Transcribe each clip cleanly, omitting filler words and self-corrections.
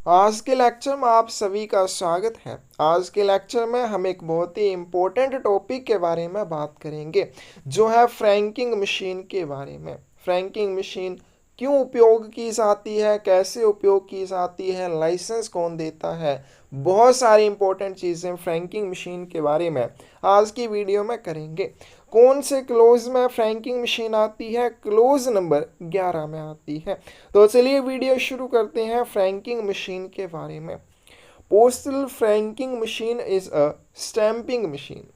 आज के लेक्चर में आप सभी का स्वागत है। आज के लेक्चर में हम एक बहुत ही इम्पोर्टेंट टॉपिक के बारे में बात करेंगे, जो है फ्रैंकिंग मशीन के बारे में। फ्रैंकिंग मशीन क्यों उपयोग की जाती है, कैसे उपयोग की जाती है, लाइसेंस कौन देता है, बहुत सारी इंपॉर्टेंट चीज़ें फ्रैंकिंग मशीन के बारे में आज की वीडियो में करेंगे। कौन से क्लोज में फ्रैंकिंग मशीन आती है? क्लोज नंबर 11 में आती है। तो चलिए वीडियो शुरू करते हैं फ्रैंकिंग मशीन के बारे में। Postal franking machine is a stamping machine.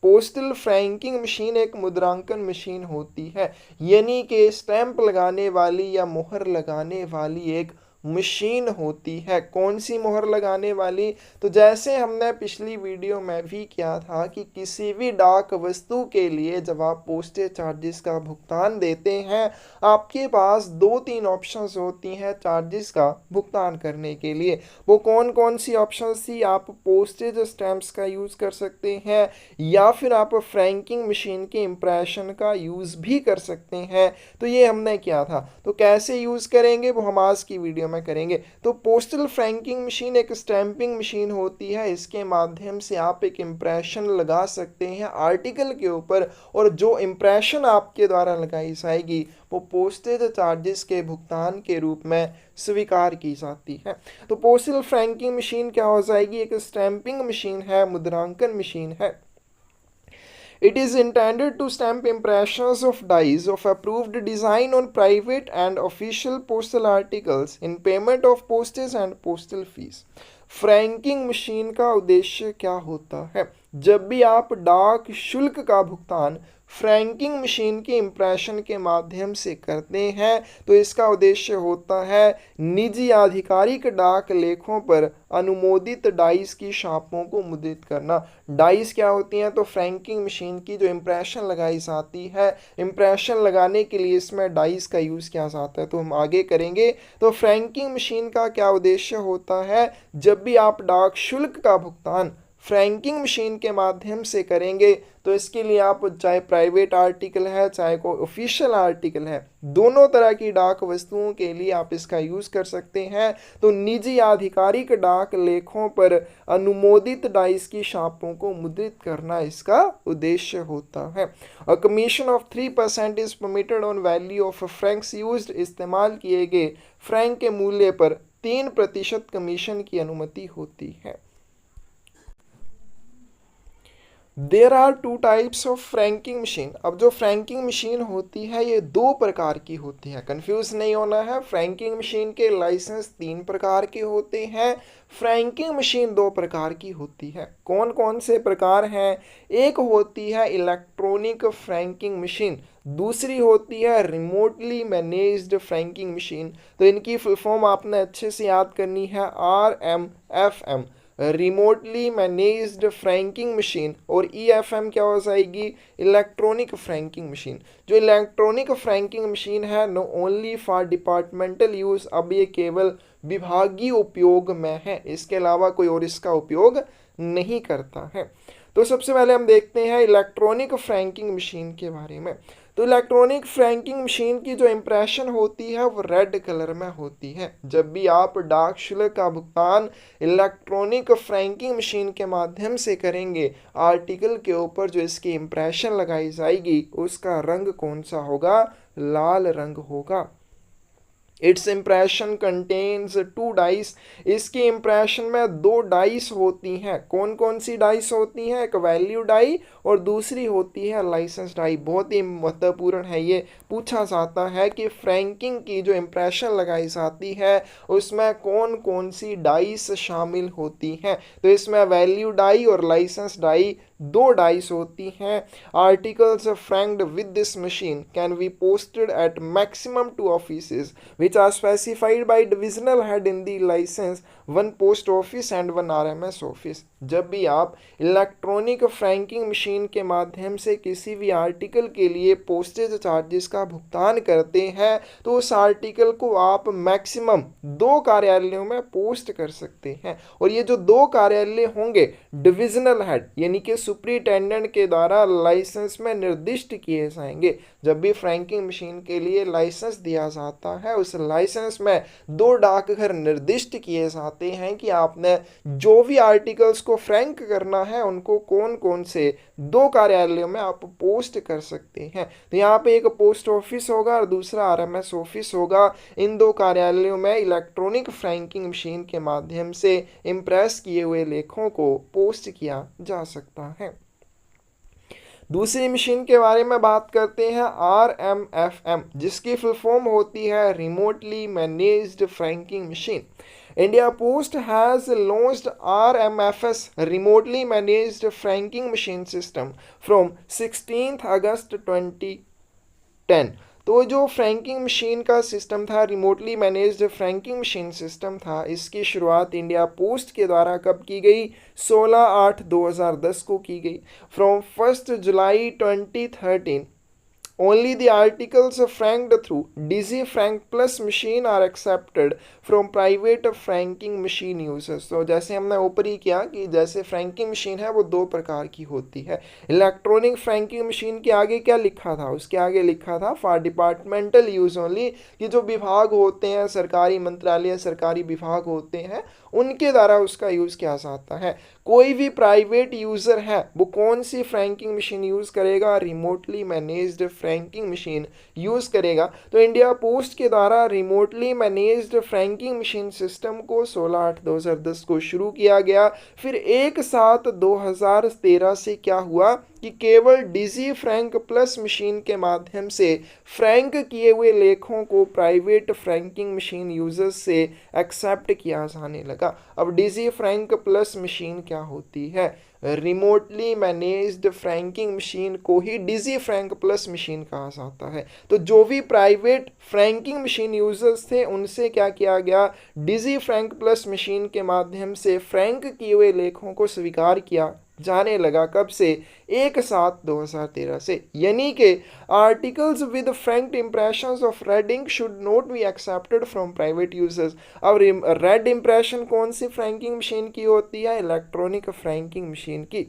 Postal franking machine एक मुद्रांकन मशीन होती है, यानी कि स्टैंप लगाने वाली या मोहर लगाने वाली एक मशीन होती है। कौन सी मोहर लगाने वाली? तो जैसे हमने पिछली वीडियो में भी किया था कि किसी भी डाक वस्तु के लिए जब आप पोस्टेज चार्जेस का भुगतान देते हैं, आपके पास दो तीन ऑप्शंस होती हैं चार्जेस का भुगतान करने के लिए। वो कौन कौन सी ऑप्शंस थी? आप पोस्टेज स्टैंप्स का यूज़ कर सकते हैं, या फिर आप फ्रैंकिंग मशीन के इम्प्रेशन का यूज़ भी कर सकते हैं। तो ये हमने किया था। तो कैसे यूज़ करेंगे वो हम आज की वीडियो में करेंगे। तो पोस्टल फ्रैंकिंग मशीन एक स्टैंपिंग मशीन होती है। इसके माध्यम से आप एक इम्प्रेशन लगा सकते हैं आर्टिकल के ऊपर, और जो इम्प्रेशन आपके द्वारा लगाई जाएगी वो पोस्टेज चार्जेस के भुगतान के रूप में स्वीकार की जाती है। तो पोस्टल फ्रैंकिंग मशीन क्या हो जाएगी? एक स्टैंपिंग मशीन है, मुद्रांकन मशीन है। It is intended to stamp impressions of dies of approved design on private and official postal articles in payment of postage and postal fees. Franking machine का उद्देश्य क्या होता है? जब भी आप डाक शुल्क का भुगतान फ्रैंकिंग मशीन के इम्प्रेशन के माध्यम से करते हैं, तो इसका उद्देश्य होता है निजी आधिकारिक डाक लेखों पर अनुमोदित डाइस की छापों को मुद्रित करना। डाइस क्या होती हैं? तो फ्रैंकिंग मशीन की जो इम्प्रेशन लगाई जाती है, इम्प्रेशन लगाने के लिए इसमें डाइस का यूज़ किया जाता है। तो हम आगे करेंगे। तो फ्रैंकिंग मशीन का क्या उद्देश्य होता है? जब भी आप डाक शुल्क का भुगतान फ्रैंकिंग मशीन के माध्यम से करेंगे, तो इसके लिए आप चाहे प्राइवेट आर्टिकल है चाहे कोई ऑफिशियल आर्टिकल है, दोनों तरह की डाक वस्तुओं के लिए आप इसका यूज़ कर सकते हैं। तो निजी आधिकारिक डाक लेखों पर अनुमोदित डाइस की छापों को मुद्रित करना इसका उद्देश्य होता है। A commission of 3% is permitted on value of Franks used. इस्तेमाल किए गए फ्रैंक के मूल्य पर 3% कमीशन की अनुमति होती है। There are two types of franking machine. अब जो फ्रैंकिंग मशीन होती है ये दो प्रकार की होती है, कंफ्यूज नहीं होना है। फ्रैंकिंग मशीन के लाइसेंस 3 प्रकार के होते हैं, फ्रैंकिंग मशीन 2 प्रकार की होती है। कौन कौन से प्रकार हैं? एक होती है इलेक्ट्रॉनिक फ्रैंकिंग मशीन, दूसरी होती है रिमोटली मैनेज्ड फ्रैंकिंग मशीन। तो इनकी फुल फॉर्म आपने अच्छे से याद करनी है, RMFM, remotely managed franking machine, और EFM क्या हो जाएगी? Electronic franking machine. जो इलेक्ट्रॉनिक फ्रैंकिंग मशीन है no only for departmental use, अब ये केवल विभागीय उपयोग में है, इसके अलावा कोई और इसका उपयोग नहीं करता है। तो सबसे पहले हम देखते हैं इलेक्ट्रॉनिक फ्रैंकिंग मशीन के बारे में। तो इलेक्ट्रॉनिक फ्रैंकिंग मशीन की जो इम्प्रेशन होती है वो रेड कलर में होती है। जब भी आप डाक शुल्क का भुगतान इलेक्ट्रॉनिक फ्रैंकिंग मशीन के माध्यम से करेंगे, आर्टिकल के ऊपर जो इसकी इम्प्रेशन लगाई जाएगी उसका रंग कौन सा होगा? लाल रंग होगा। It's impression contains 2 dice. इसकी इम्प्रेशन में 2 डाइस होती हैं। कौन कौन सी डाइस होती हैं? एक वैल्यू डाई और दूसरी होती है लाइसेंस डाई। बहुत ही महत्वपूर्ण है, ये पूछा जाता है कि फ्रैंकिंग की जो इम्प्रेशन लगाई जाती है उसमें कौन कौन सी डाइस शामिल होती हैं। तो इसमें वैल्यू डाई और लाइसेंस डाई 2 डाइस होती हैं। Articles franked with this machine can be posted at maximum 2 offices which are specified by divisional head in the license, one post office and one RMS office। जब भी आप electronic franking machine के माध्यम से किसी भी आर्टिकल के लिए पोस्टेज चार्जेस का भुगतान करते हैं, तो उस आर्टिकल को आप मैक्सिमम 2 कार्यालयों में पोस्ट कर सकते हैं। और ये जो 2 कार्यालय होंगे डिविजनल हेड यानी कि सुपरिटेंडेंट के द्वारा लाइसेंस में निर्दिष्ट किए जाएंगे। जब भी फ्रैंकिंग मशीन के लिए लाइसेंस दिया जाता है, उस लाइसेंस में 2 डाकघर निर्दिष्ट किए जाते हैं कि आपने जो भी आर्टिकल्स को फ्रैंक करना है उनको कौन कौन से 2 कार्यालयों में आप पोस्ट कर सकते हैं। तो यहाँ पे एक पोस्ट ऑफिस होगा और दूसरा आरएमएस ऑफिस होगा। इन 2 कार्यालयों में इलेक्ट्रॉनिक फ्रैंकिंग मशीन के माध्यम से इंप्रेस किए हुए लेखों को पोस्ट किया जा सकता है। दूसरी मशीन के बारे में बात करते हैं RMFM, जिसकी फुल फॉर्म होती है remotely managed franking machine. India Post has launched RMFS remotely managed franking machine system from 16th August 2010। तो जो फ्रैंकिंग मशीन का सिस्टम था, remotely managed franking machine system था, इसकी शुरुआत इंडिया पोस्ट के द्वारा कब की गई? 16/8/2010 को की गई। From 1 July 2013 only the articles franked through DigiFrank Plus machine are accepted from private franking machine users। तो जैसे हमने ऊपर ही किया कि जैसे फ्रैंकिंग मशीन है वो 2 प्रकार की होती है। इलेक्ट्रॉनिक फ्रैंकिंग मशीन के आगे क्या लिखा था? उसके आगे लिखा था फॉर डिपार्टमेंटल यूज ओनली, कि जो विभाग होते हैं, सरकारी मंत्रालय, सरकारी विभाग होते हैं, उनके द्वारा उसका यूज़ किया जाता है। कोई भी प्राइवेट यूज़र है वो कौन सी फ्रैंकिंग मशीन यूज़ करेगा? Remotely managed franking machine use करेगा। तो इंडिया पोस्ट के द्वारा remotely managed franking machine system को 16/8/2010 को शुरू किया गया। फिर 1/7/2013 से क्या हुआ कि केवल DigiFrank Plus मशीन के माध्यम से फ्रैंक किए हुए लेखों को प्राइवेट फ्रैंकिंग मशीन यूजर्स से एक्सेप्ट किया जाने लगा। अब DigiFrank Plus मशीन क्या होती है? रिमोटली मैनेज्ड फ्रैंकिंग मशीन को ही DigiFrank Plus मशीन कहा जाता है। तो जो भी प्राइवेट फ्रैंकिंग मशीन यूजर्स थे उनसे क्या किया गया? DigiFrank Plus मशीन के माध्यम से फ्रैंक किए हुए लेखों को स्वीकार किया जाने लगा। कब से? 1/7/2013 से। यानी कि articles with franked impressions of red ink should not be accepted from private users. अब रेड इंप्रेशन कौन सी फ्रैंकिंग मशीन की होती है? इलेक्ट्रॉनिक फ्रैंकिंग मशीन की।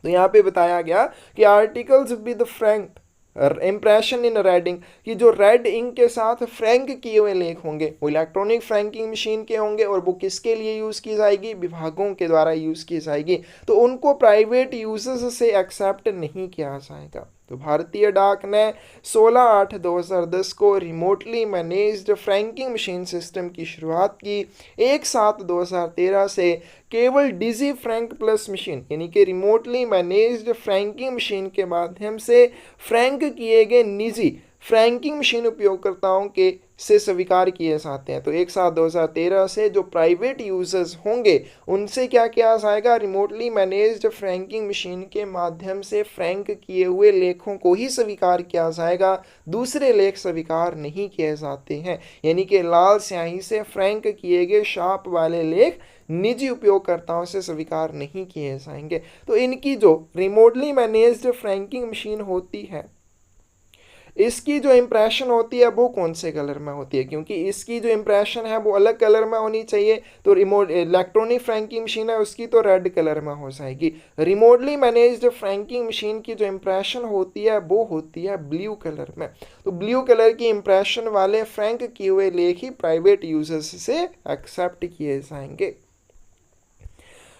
तो यहाँ पे बताया गया कि articles with franked impression in red ink, कि जो रेड इंक के साथ फ्रैंक किए हुए लेख होंगे वो इलेक्ट्रॉनिक फ्रैंकिंग मशीन के होंगे और वो किसके लिए यूज़ की जाएगी? विभागों के द्वारा यूज़ की जाएगी। तो उनको प्राइवेट यूजर्स से एक्सेप्ट नहीं किया जाएगा। तो भारतीय डाक ने 16/8/2010 को remotely managed franking machine system की शुरुआत की। 1/7/2013 से केवल DigiFrank Plus मशीन यानी कि रिमोटली मैनेज्ड फ्रैंकिंग मशीन के माध्यम से फ्रैंक किए गए निजी फ्रैंकिंग मशीन उपयोगकर्ताओं के से स्वीकार किए जाते हैं। तो 1/7/2013 से जो प्राइवेट यूजर्स होंगे उनसे क्या किया जाएगा? रिमोटली मैनेज्ड फ्रैंकिंग मशीन के माध्यम से फ्रैंक किए हुए लेखों को ही स्वीकार किया जाएगा, दूसरे लेख स्वीकार नहीं किए जाते हैं। यानी कि लाल स्याही से फ्रैंक किए गए शार्प वाले लेख निजी उपयोगकर्ताओं से स्वीकार नहीं किए जाएंगे। तो इनकी जो रिमोटली मैनेज्ड फ्रैंकिंग मशीन होती है, इसकी जो इम्प्रेशन होती है वो कौन से कलर में होती है? क्योंकि इसकी जो इम्प्रेशन है वो अलग कलर में होनी चाहिए। तो रिमोट इलेक्ट्रॉनिक फ्रैंकिंग मशीन है उसकी तो रेड कलर में हो जाएगी। रिमोटली मैनेज्ड फ्रैंकिंग मशीन की जो इम्प्रेशन होती है वो होती है ब्लू कलर में। तो ब्लू कलर की इम्प्रेशन वाले फ्रैंक किए हुए लेख ही प्राइवेट यूजर्स से एक्सेप्ट किए जाएंगे।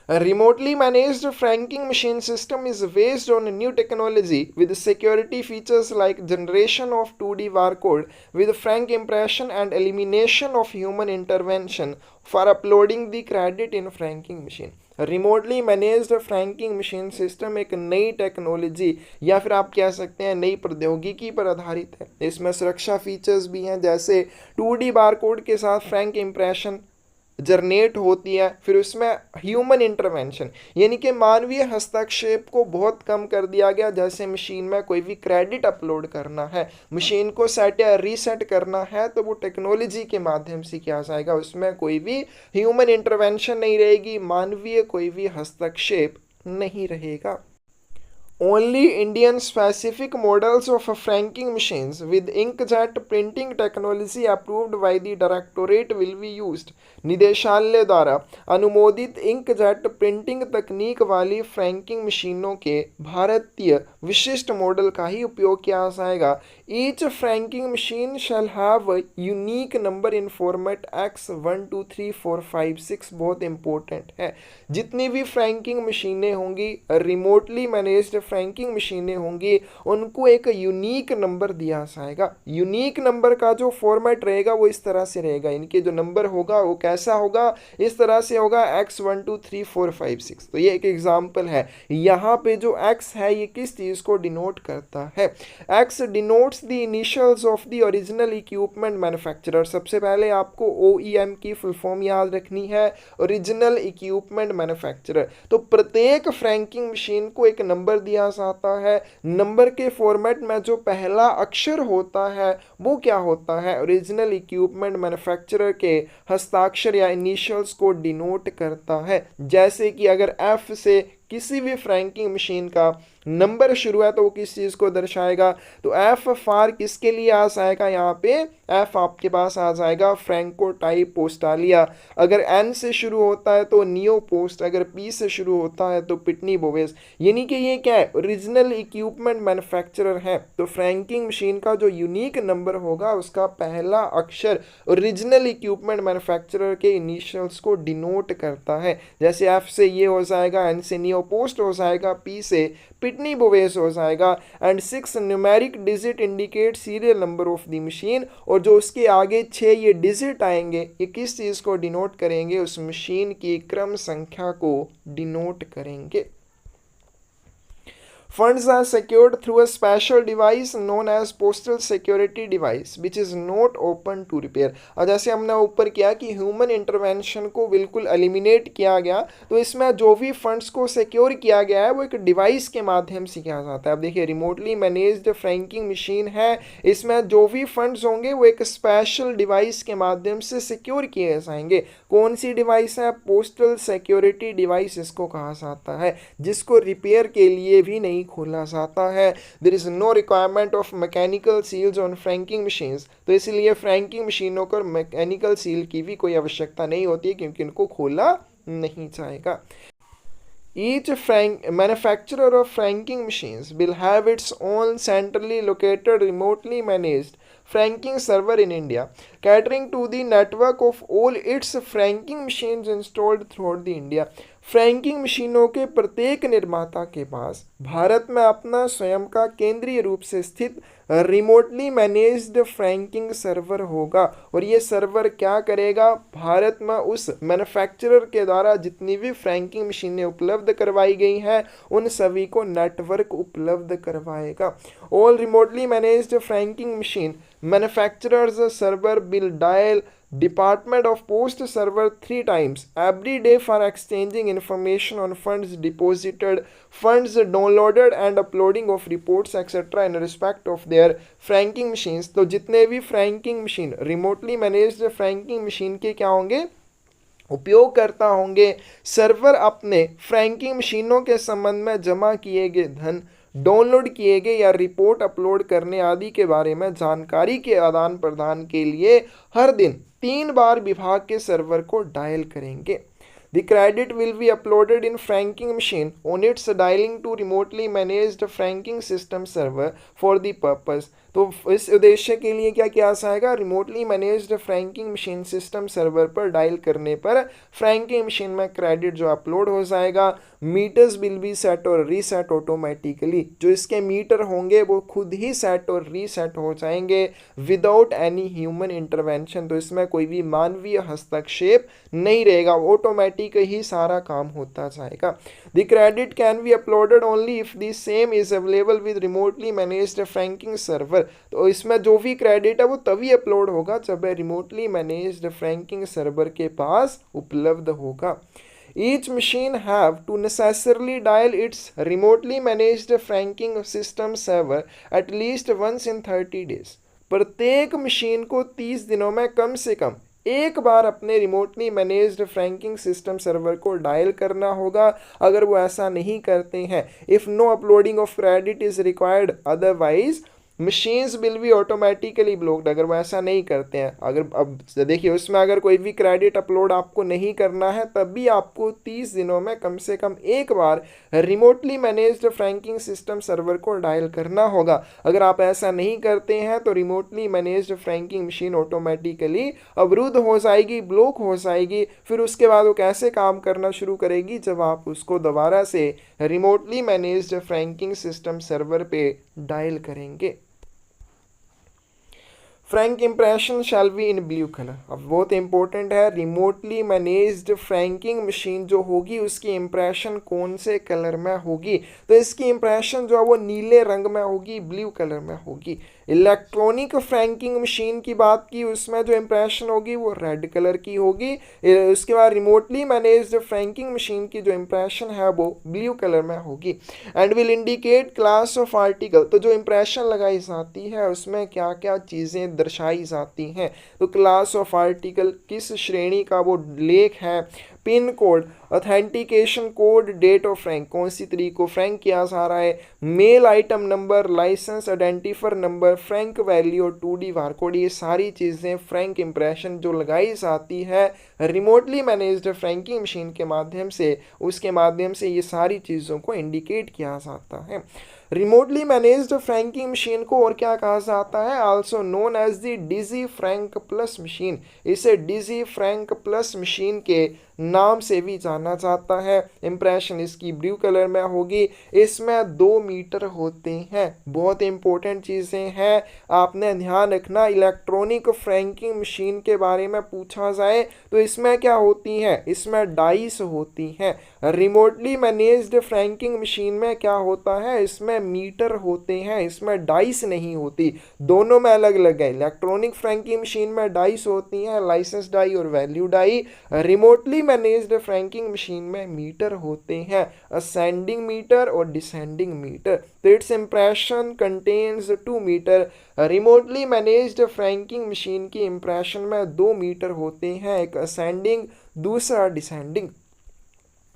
A remotely managed franking machine system is based on a new technology with security features like generation of 2D barcode with frank impression and elimination of human intervention for uploading the credit in franking machine। Remotely managed franking machine system एक नई technology या फिर आप कह सकते हैं नई प्रौद्योगिकी पर आधारित है। इसमें सुरक्षा फीचर्स भी हैं, जैसे 2D बारकोड के साथ फ्रैंक इम्प्रेशन जनरेट होती है। फिर उसमें ह्यूमन इंटरवेंशन यानी कि मानवीय हस्तक्षेप को बहुत कम कर दिया गया। जैसे मशीन में कोई भी क्रेडिट अपलोड करना है, मशीन को सेट या रीसेट करना है, तो वो टेक्नोलॉजी के माध्यम से किया जाएगा। उसमें कोई भी ह्यूमन इंटरवेंशन नहीं रहेगी, मानवीय कोई भी हस्तक्षेप नहीं रहेगा। Only Indian specific models of franking machines with inkjet printing technology approved by the Directorate will be used. निदेशालय द्वारा अनुमोदित इंकजेट प्रिंटिंग तकनीक वाली फ्रैंकिंग मशीनों के भारतीय विशिष्ट मॉडल का ही उपयोग किया जाएगा. Each franking machine shall have unique number in format x 1 2 3 4 5 6. बहुत इंपॉर्टेंट है. जितनी भी फ्रैंकिंग मशीनें होंगी, रिमोटली मैनेज्ड फ्रैंकिंग मशीनें होंगी, उनको एक यूनिक नंबर दिया जाएगा. यूनिक नंबर का जो फॉर्मेट रहेगा वो इस तरह से रहेगा. इनके जो नंबर होगा वो कैसा होगा, इस तरह से होगा x 1 2 3 4 5 6. तो ये एक एग्जाम्पल है. यहाँ पे जो x है ये किस चीज को डिनोट करता है. x denotes the initials of the original equipment manufacturer. सबसे पहले आपको OEM की फुल फॉर्म याद रखनी है, ओरिजिनल इक्विपमेंट मैन्युफैक्चरर. तो प्रत्येक फ्रैंकिंग मशीन को एक नंबर दिया जाता है. नंबर के फॉर्मेट में जो पहला अक्षर होता है वो क्या होता है, ओरिजिनल इक्विपमेंट मैन्युफैक्चरर के हस्ताक्षर या इनिशियल्स को डिनोट करता है. जैसे कि अगर F से किसी भी फ्रैंकिंग मशीन का नंबर शुरू है तो वो किस चीज़ को दर्शाएगा. तो F फॉर किसके लिए आ जाएगा, यहाँ पे F आपके पास आ जाएगा फ्रैंको टाइप पोस्टालिया. अगर N से शुरू होता है तो नियो पोस्ट, अगर P से शुरू होता है तो पिटनी बोवेस. यानी कि ये क्या है, ओरिजिनल इक्विपमेंट मैन्युफैक्चरर है. तो फ्रैंकिंग मशीन का जो यूनिक नंबर होगा उसका पहला अक्षर ओरिजिनल इक्विपमेंट मैन्युफैक्चरर के इनिशियल्स को डिनोट करता है. जैसे F से ये हो जाएगा, N से नियो पोस्ट हो जाएगा, P से पिटनी बोवेस हो जाएगा. And 6 numeric digit indicate serial number of the machine. और जो उसके आगे 6 ये डिजिट आएंगे ये किस चीज़ को डिनोट करेंगे, उस मशीन की क्रम संख्या को डिनोट करेंगे. Funds are secured through a special device known as postal security device which is not open to repair. और जैसे हमने ऊपर किया कि ह्यूमन इंटरवेंशन को बिल्कुल एलिमिनेट किया गया, तो इसमें जो भी फंड्स को सिक्योर किया गया है वो एक डिवाइस के माध्यम से किया जाता है. अब देखिए रिमोटली मैनेज्ड फ्रैंकिंग मशीन है, इसमें जो भी फंड्स होंगे वो एक स्पेशल डिवाइस के माध्यम से सिक्योर किए जाएंगे. कौन सी डिवाइस है, पोस्टल सिक्योरिटी डिवाइस इसको कहा जाता है, जिसको रिपेयर के लिए भी नहीं खोला जाता है. There is no requirement of mechanical seals on franking machines. तो इसलिए फ्रैंकिंग मशीनों पर मैकेनिकल सील की भी कोई आवश्यकता नहीं होती है क्योंकि इनको खोला नहीं जाएगा. Each manufacturer of franking machines will have its own centrally located remotely managed franking server in India, catering to the network of all its franking machines installed throughout the India. Franking मशीनों के प्रत्येक निर्माता के पास भारत में अपना स्वयं का केंद्रीय रूप से स्थित रिमोटली मैनेज्ड फ्रैंकिंग सर्वर होगा. और ये सर्वर क्या करेगा, भारत में उस मैन्युफैक्चरर के द्वारा जितनी भी फ्रैंकिंग मशीनें उपलब्ध करवाई गई हैं उन सभी को नेटवर्क उपलब्ध करवाएगा. All remotely managed franking machine manufacturers server will dial Department of Post server 3 times every day for exchanging information on funds deposited, funds downloaded and uploading of reports etc. in respect of their franking machines. तो जितने भी franking machine remotely managed franking machine के क्या होंगे, उपयोग करता होंगे, server अपने फ्रैंकिंग मशीनों के संबंध में जमा किए गए धन, डाउनलोड किए गए या रिपोर्ट अपलोड करने आदि के बारे में जानकारी के आदान प्रदान के लिए हर दिन 3 बार विभाग के सर्वर को डायल करेंगे. The credit will be uploaded in franking machine on its dialing to remotely managed franking system server for the purpose. तो इस उद्देश्य के लिए क्या किया जाएगा, remotely managed franking machine system server पर डायल करने पर फ्रैंकिंग मशीन में क्रेडिट जो अपलोड हो जाएगा. मीटर्स विल बी सेट और रीसेट ऑटोमेटिकली. जो इसके मीटर होंगे वो खुद ही सेट और रीसेट हो जाएंगे विदाउट एनी ह्यूमन इंटरवेंशन. तो इसमें कोई भी मानवीय हस्तक्षेप नहीं रहेगा, ऑटोमेटिक ही सारा काम होता जाएगा. The credit can be uploaded only if the same is available with remotely managed franking server. तो इसमें जो भी क्रेडिट है वो तभी अपलोड होगा जब रिमोटली मैनेज्ड फ्रैंकिंग सर्वर के पास उपलब्ध होगा. Each machine have to necessarily dial its remotely managed franking system server at least once in 30 days. प्रत्येक मशीन को 30 दिनों में कम से कम एक बार अपने remotely managed franking system server को डायल करना होगा। अगर वो ऐसा नहीं करते हैं, if no uploading of credit is required, otherwise machines will be automatically blocked. अगर वो ऐसा नहीं करते हैं, अगर अब देखिए उसमें अगर कोई भी क्रेडिट अपलोड आपको नहीं करना है, तब भी आपको 30 दिनों में कम से कम एक बार remotely managed franking system server को डायल करना होगा। अगर आप ऐसा नहीं करते हैं तो remotely managed franking machine automatically अवरुद्ध हो जाएगी, ब्लॉक हो जाएगी। फिर उसके बाद वो कैसे काम करना शुरू करेगी, जब आप उसको दोबारा से remotely managed franking system server पे डायल करेंगे। Frank impression shall be in blue colour. अब बहुत इंपॉर्टेंट है, रिमोटली मैनेज्ड फ्रैंकिंग मशीन जो होगी उसकी इम्प्रेशन कौन से कलर में होगी, तो इसकी इम्प्रेशन जो है वो नीले रंग में होगी, ब्लू कलर में होगी। इलेक्ट्रॉनिक फ्रैंकिंग मशीन की बात की, उसमें जो इम्प्रेशन होगी वो रेड कलर की होगी। उसके बाद रिमोटली मैनेज्ड फ्रैंकिंग मशीन की जो इम्प्रेशन है वो ब्लू कलर में होगी। And will indicate class of article. तो जो इम्प्रेशन लगाई जाती है उसमें क्या क्या चीज़ें दर्शाई जाती हैं, तो क्लास ऑफ आर्टिकल, किस श्रेणी का वो लेख है, pin code, authentication code, date of frank, कौन सी तारीख को फ्रैंक किया जा रहा है, mail item number, licence identifier number, frank value और 2D बारकोड, ये सारी चीज़ें फ्रैंक इंप्रेशन जो लगाई जाती है रिमोटली मैनेज्ड फ्रैंकिंग मशीन के माध्यम से, उसके माध्यम से ये सारी चीज़ों को इंडिकेट किया जाता है। रिमोटली मैनेज्ड फ्रैंकिंग मशीन को और क्या कहा जाता है, also known as the digi frank plus machine. इसे डिजी फ्रैंक प्लस मशीन के नाम से भी जाना जाता है। इंप्रेशन इसकी ब्लू कलर में होगी। इसमें 2 मीटर होते हैं। बहुत इंपॉर्टेंट चीज़ें हैं, आपने ध्यान रखना। इलेक्ट्रॉनिक फ्रैंकिंग मशीन के बारे में पूछा जाए तो इसमें क्या होती हैं, इसमें डाइस होती हैं। रिमोटली मैनेज्ड फ्रैंकिंग मशीन में क्या होता है, इसमें मीटर होते हैं, इसमें डाइस नहीं होती। दोनों में अलग अलग है। इलेक्ट्रॉनिक फ्रैंकिंग मशीन में डाइस होती हैं, लाइसेंस डाई और value die. Remotely managed franking machine में मीटर होते हैं, असेंडिंग मीटर और डिसेंडिंग मीटर। तो its impression contains 2 meter. Remotely managed franking machine की इंप्रेशन में 2 मीटर होते हैं, एक असेंडिंग दूसरा descending.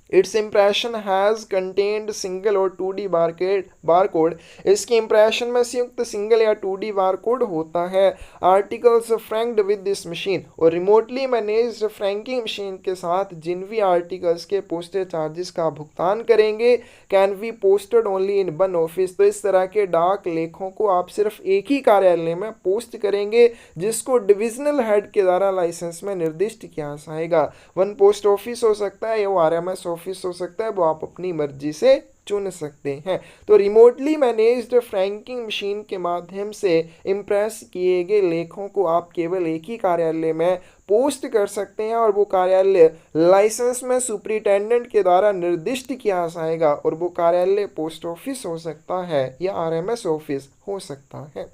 Its impression has contained single और 2D बारकोड। इसकी इम्प्रेशन में संयुक्त सिंगल या 2D बारकोड होता है। Articles franked with this machine, और रिमोटली मैनेज्ड फ्रैंकिंग मशीन के साथ जिन भी आर्टिकल्स के पोस्टेज चार्जेस का भुगतान करेंगे can be posted only in one office. तो इस तरह के डाक लेखों को आप सिर्फ एक ही कार्यालय में पोस्ट करेंगे, जिसको डिविजनल हेड के द्वारा लाइसेंस में निर्दिष्ट किया जाएगा। वन पोस्ट ऑफिस हो सकता है या वो RMS ऑफिस हो सकता है, वो आप अपनी मर्जी से चुन सकते हैं। तो रिमोटली मैनेज्ड फ्रैंकिंग मशीन के माध्यम से इम्प्रेस किए गए लेखों को आप केवल एक ही कार्यालय में पोस्ट कर सकते हैं, और वो कार्यालय लाइसेंस में सुपरिटेंडेंट के द्वारा निर्दिष्ट किया जाएगा, और वो कार्यालय पोस्ट ऑफिस हो सकता है या RMS ऑफिस हो सकता है।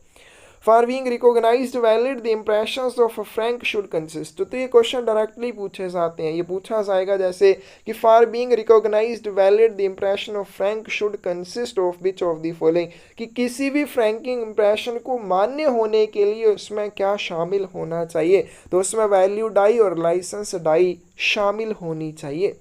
For being recognised valid the impressions of frank should consist. तो ये क्वेश्चन डायरेक्टली पूछे जाते हैं। ये पूछा जाएगा जैसे कि for being recognised valid the impression of frank should consist of which of the following, कि किसी भी फ्रैंकिंग इम्प्रेशन को मान्य होने के लिए उसमें क्या शामिल होना चाहिए, तो उसमें वैल्यू डाई और लाइसेंस डाई शामिल होनी चाहिए।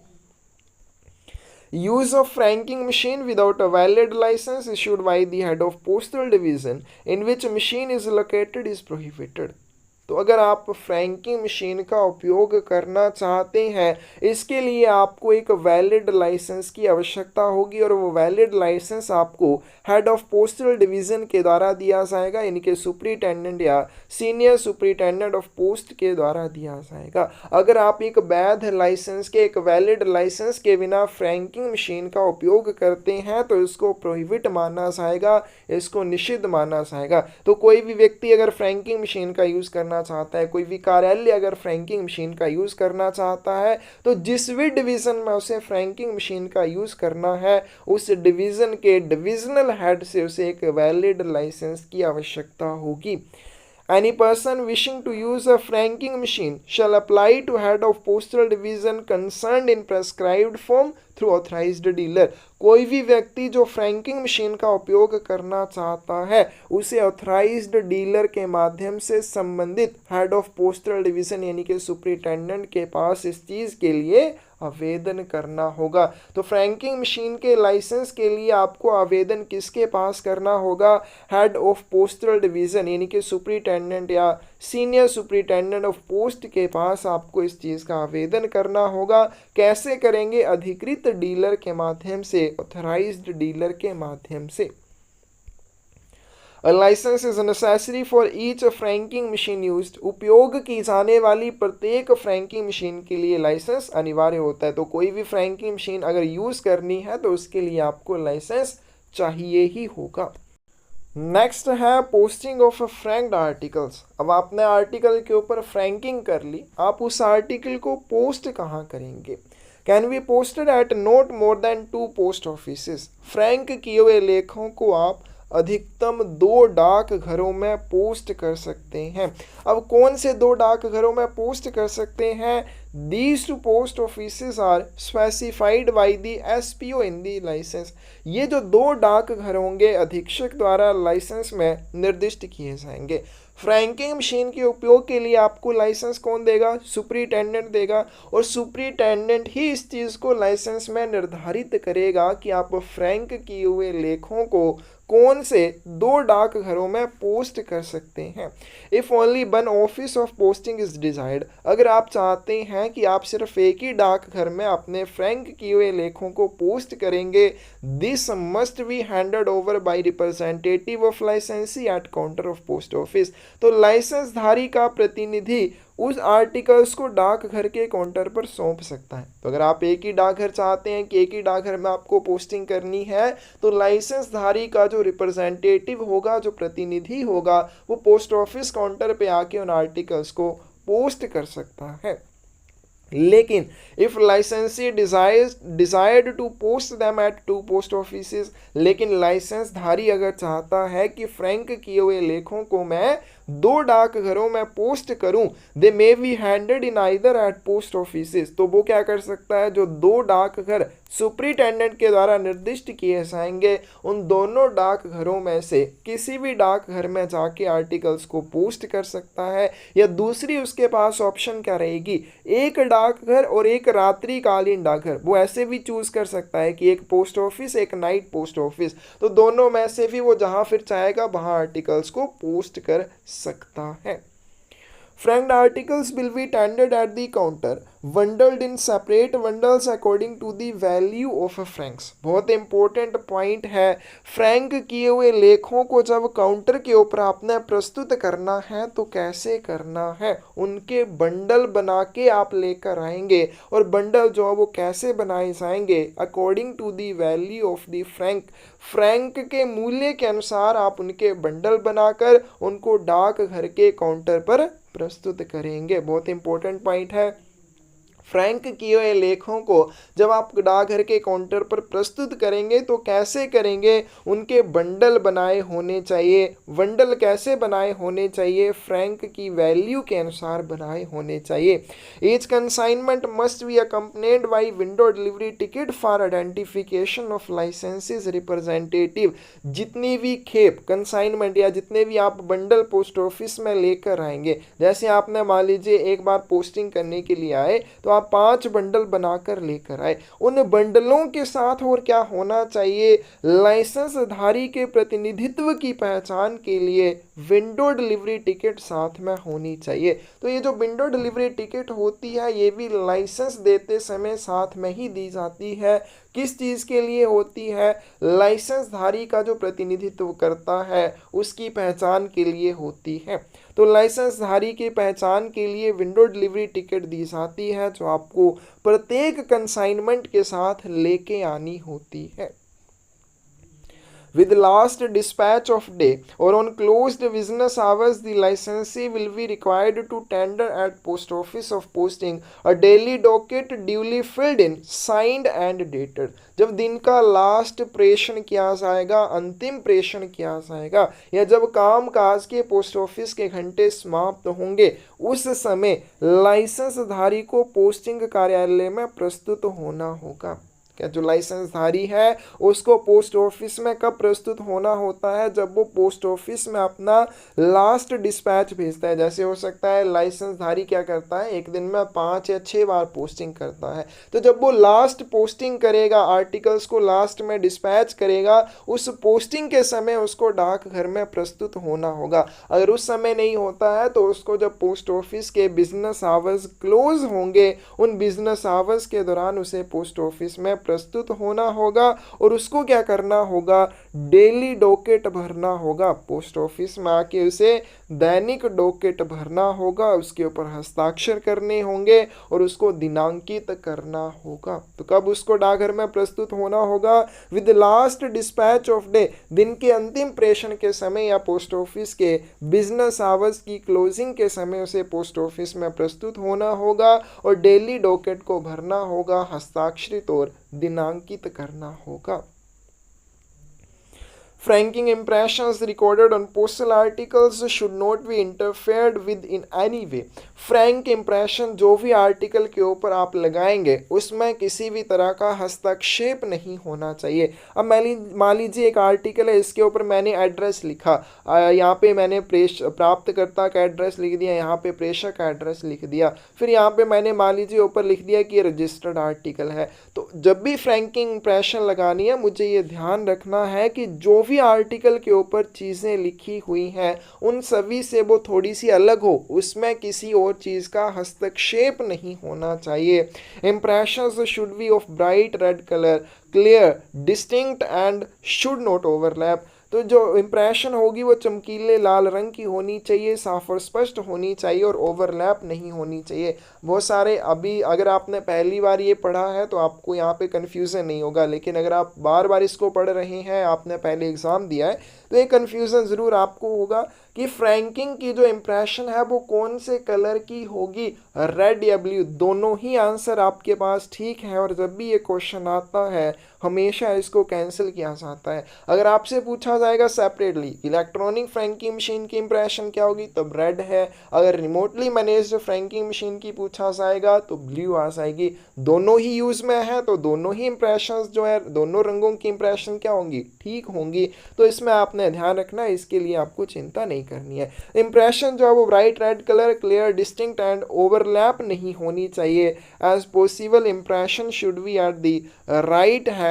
Use of franking machine without a valid license issued by the head of postal division in which machine is located is prohibited। तो अगर आप फ्रैंकिंग मशीन का उपयोग करना चाहते हैं, इसके लिए आपको एक वैलिड लाइसेंस की आवश्यकता होगी, और वो वैलिड लाइसेंस आपको हेड ऑफ पोस्टल डिवीज़न के द्वारा दिया जाएगा, यानी कि सुपरिटेंडेंट या सीनियर सुपरिटेंडेंट ऑफ पोस्ट के द्वारा दिया जाएगा। अगर आप एक वैध लाइसेंस के, एक वैलिड लाइसेंस के बिना फ्रैंकिंग मशीन का उपयोग करते हैं तो इसको प्रोहिबिट माना जाएगा, इसको निषिद्ध माना जाएगा। तो कोई भी व्यक्ति अगर फ्रैंकिंग मशीन का यूज़ करना चाहता है, कोई भी कार्यालय अगर फ्रैंकिंग मशीन का यूज करना चाहता है, तो जिस भी डिवीजन में उसे फ्रैंकिंग मशीन का यूज करना है, उस डिवीजन के डिविजनल हेड से उसे एक वैलिड लाइसेंस की आवश्यकता होगी। Any person wishing to use a franking machine shall apply to head of postal division concerned in prescribed form through authorized dealer। कोई भी व्यक्ति जो फ्रैंकिंग मशीन का उपयोग करना चाहता है उसे ऑथराइज्ड डीलर के माध्यम से संबंधित हेड ऑफ पोस्टल डिवीजन यानी कि सुपरिटेंडेंट के पास इस चीज़ के लिए आवेदन करना होगा। तो फ्रैंकिंग मशीन के लाइसेंस के लिए आपको आवेदन किसके पास करना होगा? हेड ऑफ पोस्टल डिवीज़न यानी कि सुपरिटेंडेंट या सीनियर सुपरिटेंडेंट ऑफ पोस्ट के पास आपको इस चीज़ का आवेदन करना होगा। कैसे करेंगे? अधिकृत डीलर के माध्यम से, ऑथराइज्ड डीलर के माध्यम से। A license is necessary for each franking machine used. उपयोग की जाने वाली प्रत्येक फ्रैंकिंग मशीन के लिए लाइसेंस अनिवार्य होता है। तो कोई भी फ्रैंकिंग मशीन अगर यूज़ करनी है तो उसके लिए आपको लाइसेंस चाहिए ही होगा। नेक्स्ट है पोस्टिंग ऑफ फ्रैंक्ड आर्टिकल्स। अब आपने आर्टिकल के ऊपर फ्रैंकिंग कर ली, आप उस आर्टिकल को पोस्ट कहाँ करेंगे? Can be posted eight not more than 2 post offices. Frank किए हुए लेखों को आप अधिकतम 2 डाक घरों में पोस्ट कर सकते हैं। अब कौन से 2 डाक घरों में पोस्ट कर सकते हैं? These 2 post offices are specified by the SPO in the license. ये जो 2 डाक घर होंगे अधीक्षक द्वारा लाइसेंस में निर्दिष्ट किए जाएंगे। फ्रैंकिंग मशीन के उपयोग के लिए आपको लाइसेंस कौन देगा? सुपरिटेंडेंट देगा, और सुपरिटेंडेंट ही इस चीज़ को लाइसेंस में निर्धारित करेगा कि आप फ्रैंक किए हुए लेखों को कौन से 2 डाक घरों में पोस्ट कर सकते हैं। If only one office of posting is desired, अगर आप चाहते हैं कि आप सिर्फ एक ही डाक घर में अपने फ्रैंक किए हुए लेखों को पोस्ट करेंगे, this must be handed over by representative of licensee at counter of post office. तो लाइसेंस धारी का प्रतिनिधि उस आर्टिकल्स को डाकघर के काउंटर पर सौंप सकता है। तो अगर आप एक ही डाकघर चाहते हैं कि एक ही डाकघर में आपको पोस्टिंग करनी है, तो लाइसेंस धारी का जो रिप्रेजेंटेटिव होगा, जो प्रतिनिधि होगा, वो पोस्ट ऑफिस काउंटर पे आके उन आर्टिकल्स को पोस्ट कर सकता है। लेकिन if licensee desired to post them at 2 post offices, लेकिन लाइसेंस धारी अगर चाहता है कि फ्रैंक किए हुए लेखों को मैं 2 डाक घरों में पोस्ट करूं, they may be handed in either at post offices, तो वो क्या कर सकता है? जो 2 डाक घर सुपरिटेंडेंट के द्वारा निर्दिष्ट किए जाएंगे, उन दोनों डाक घरों में से किसी भी डाक घर में जाके आर्टिकल्स को पोस्ट कर सकता है। या दूसरी उसके पास ऑप्शन क्या रहेगी? एक डाकघर और एक रात्रिकालीन डाकघर, वो ऐसे भी चूज कर सकता है कि एक पोस्ट ऑफिस, एक नाइट पोस्ट ऑफिस, तो दोनों में से भी वो जहां फिर चाहेगा वहां आर्टिकल्स को पोस्ट कर सकता है। Franked articles will be tendered at the counter, bundled in separate bundles according to the value of francs. बहुत इंपॉर्टेंट पॉइंट है। फ्रैंक किए हुए लेखों को जब काउंटर के ऊपर आपने प्रस्तुत करना है तो कैसे करना है? उनके बंडल बना के आप लेकर आएंगे, और बंडल जो है वो कैसे बनाए जाएंगे? According to the value of the frank, frank के मूल्य के अनुसार आप उनके बंडल बनाकर उनको डाक घर के काउंटर पर प्रस्तुत करेंगे। बहुत इंपॉर्टेंट पॉइंट है। फ्रैंक किए हुए लेखों को जब आप डाकघर के काउंटर पर प्रस्तुत करेंगे तो कैसे करेंगे? उनके बंडल बनाए होने चाहिए। बंडल कैसे बनाए होने चाहिए? फ्रैंक की वैल्यू के अनुसार बनाए होने चाहिए। Each consignment must be accompanied by window delivery ticket for identification of licensee's representative. जितनी भी खेप कंसाइनमेंट या जितने भी आप बंडल पोस्ट ऑफिस में लेकर आएंगे, जैसे आपने मान लीजिए एक बार पोस्टिंग करने के लिए आए तो आप 5 बंडल बनाकर लेकर आए, उन बंडलों के साथ और क्या होना चाहिए? लाइसेंस धारी के प्रतिनिधित्व की पहचान के लिए विंडो डिलीवरी टिकट साथ में होनी चाहिए। तो ये जो विंडो डिलीवरी टिकट होती है ये भी लाइसेंस देते समय साथ में ही दी जाती है। किस चीज़ के लिए होती है? लाइसेंस धारी का जो प्रतिनिधित्व करता है उसकी पहचान के लिए होती है। तो लाइसेंस धारी की पहचान के लिए विंडो डिलीवरी टिकट दी जाती है जो आपको प्रत्येक कंसाइनमेंट के साथ लेके आनी होती है। With last dispatch of day or on closed business hours, the licensee will be required to tender at post office of posting a daily docket duly filled in, signed and dated. जब दिन का last प्रेषण किया जाएगा, अंतिम प्रेषण किया जाएगा, या जब काम काज के पोस्ट ऑफिस के घंटे समाप्त होंगे, उस समय लाइसेंस धारी को पोस्टिंग कार्यालय में प्रस्तुत होना होगा। क्या जो लाइसेंसधारी है उसको पोस्ट ऑफिस में कब प्रस्तुत होना होता है? जब वो पोस्ट ऑफिस में अपना लास्ट डिस्पैच भेजता है। जैसे हो सकता है लाइसेंसधारी क्या करता है, एक दिन में 5 या 6 बार पोस्टिंग करता है, तो जब वो लास्ट पोस्टिंग करेगा, आर्टिकल्स को लास्ट में डिस्पैच करेगा, उस पोस्टिंग के समय उसको डाकघर में प्रस्तुत होना होगा। अगर उस समय नहीं होता है तो उसको जब पोस्ट ऑफिस के बिजनेस आवर्स क्लोज होंगे, उन बिजनेस आवर्स के दौरान उसे पोस्ट ऑफिस में प्रस्तुत होना होगा और उसको क्या करना होगा, डेली डॉकेट भरना होगा। पोस्ट ऑफिस में आके उसे दैनिक डॉकेट भरना होगा, उसके ऊपर हस्ताक्षर करने होंगे और उसको दिनांकित करना होगा। तो कब उसको डाकघर में प्रस्तुत होना होगा? With last dispatch of day, दिन के अंतिम प्रेषण के समय या पोस्ट ऑफिस के बिजनेस आवर्स की क्लोजिंग के समय उसे पोस्ट ऑफिस में प्रस्तुत होना होगा और डेली डॉकेट को भरना होगा, हस्ताक्षरित और दिनांकित करना होगा। Franking impressions recorded on postal articles should not be interfered with in any way. Frank impression जो भी आर्टिकल के ऊपर आप लगाएंगे उसमें किसी भी तरह का हस्तक्षेप नहीं होना चाहिए। अब मान लीजिए एक आर्टिकल है, इसके ऊपर मैंने एड्रेस लिखा, यहाँ पे मैंने प्राप्तकर्ता का एड्रेस लिख दिया, यहाँ पे प्रेषक का एड्रेस लिख दिया, फिर यहाँ पे मैंने मान लीजिए ऊपर लिख दिया कि ये रजिस्टर्ड आर्टिकल है। तो जब भी फ्रैंकिंग इम्प्रेशन लगानी है, मुझे ये ध्यान रखना है कि जो भी आर्टिकल के ऊपर चीज़ें लिखी हुई हैं उन सभी से वो थोड़ी सी अलग हो, उसमें किसी और चीज़ का हस्तक्षेप नहीं होना चाहिए। Impressions should B of bright red colour, clear, distinct and should not overlap. तो जो इम्प्रेशन होगी वो चमकीले लाल रंग की होनी चाहिए, साफ और स्पष्ट होनी चाहिए और ओवरलैप नहीं होनी चाहिए। बहुत सारे अभी अगर आपने पहली बार ये पढ़ा है तो आपको यहाँ पे कन्फ्यूज़न नहीं होगा, लेकिन अगर आप बार बार इसको पढ़ रहे हैं, आपने पहले एग्ज़ाम दिया है, तो ये कन्फ्यूज़न ज़रूर आपको होगा कि फ्रैंकिंग की जो इम्प्रेशन है वो कौन से कलर की होगी, रेड या ब्लू। दोनों ही आंसर आपके पास ठीक है और जब भी ये क्वेश्चन आता है हमेशा इसको कैंसिल किया जाता है। अगर आपसे पूछा जाएगा सेपरेटली इलेक्ट्रॉनिक फ्रैंकिंग मशीन की इम्प्रेशन क्या होगी, तब रेड है। अगर रिमोटली मैनेज्ड फ्रैंकिंग मशीन की पूछा जाएगा तो ब्लू आ जाएगी। दोनों ही यूज़ में है तो दोनों ही इम्प्रेशंस जो है, दोनों रंगों की इम्प्रेशन क्या होंगी, ठीक होंगी। तो इसमें आपने ध्यान रखना है, इसके लिए आपको चिंता नहीं करनी है। इम्प्रेशन जो है वो bright red colour, clear, distinct and overlap नहीं होनी चाहिए। As possible impression should be at the right hand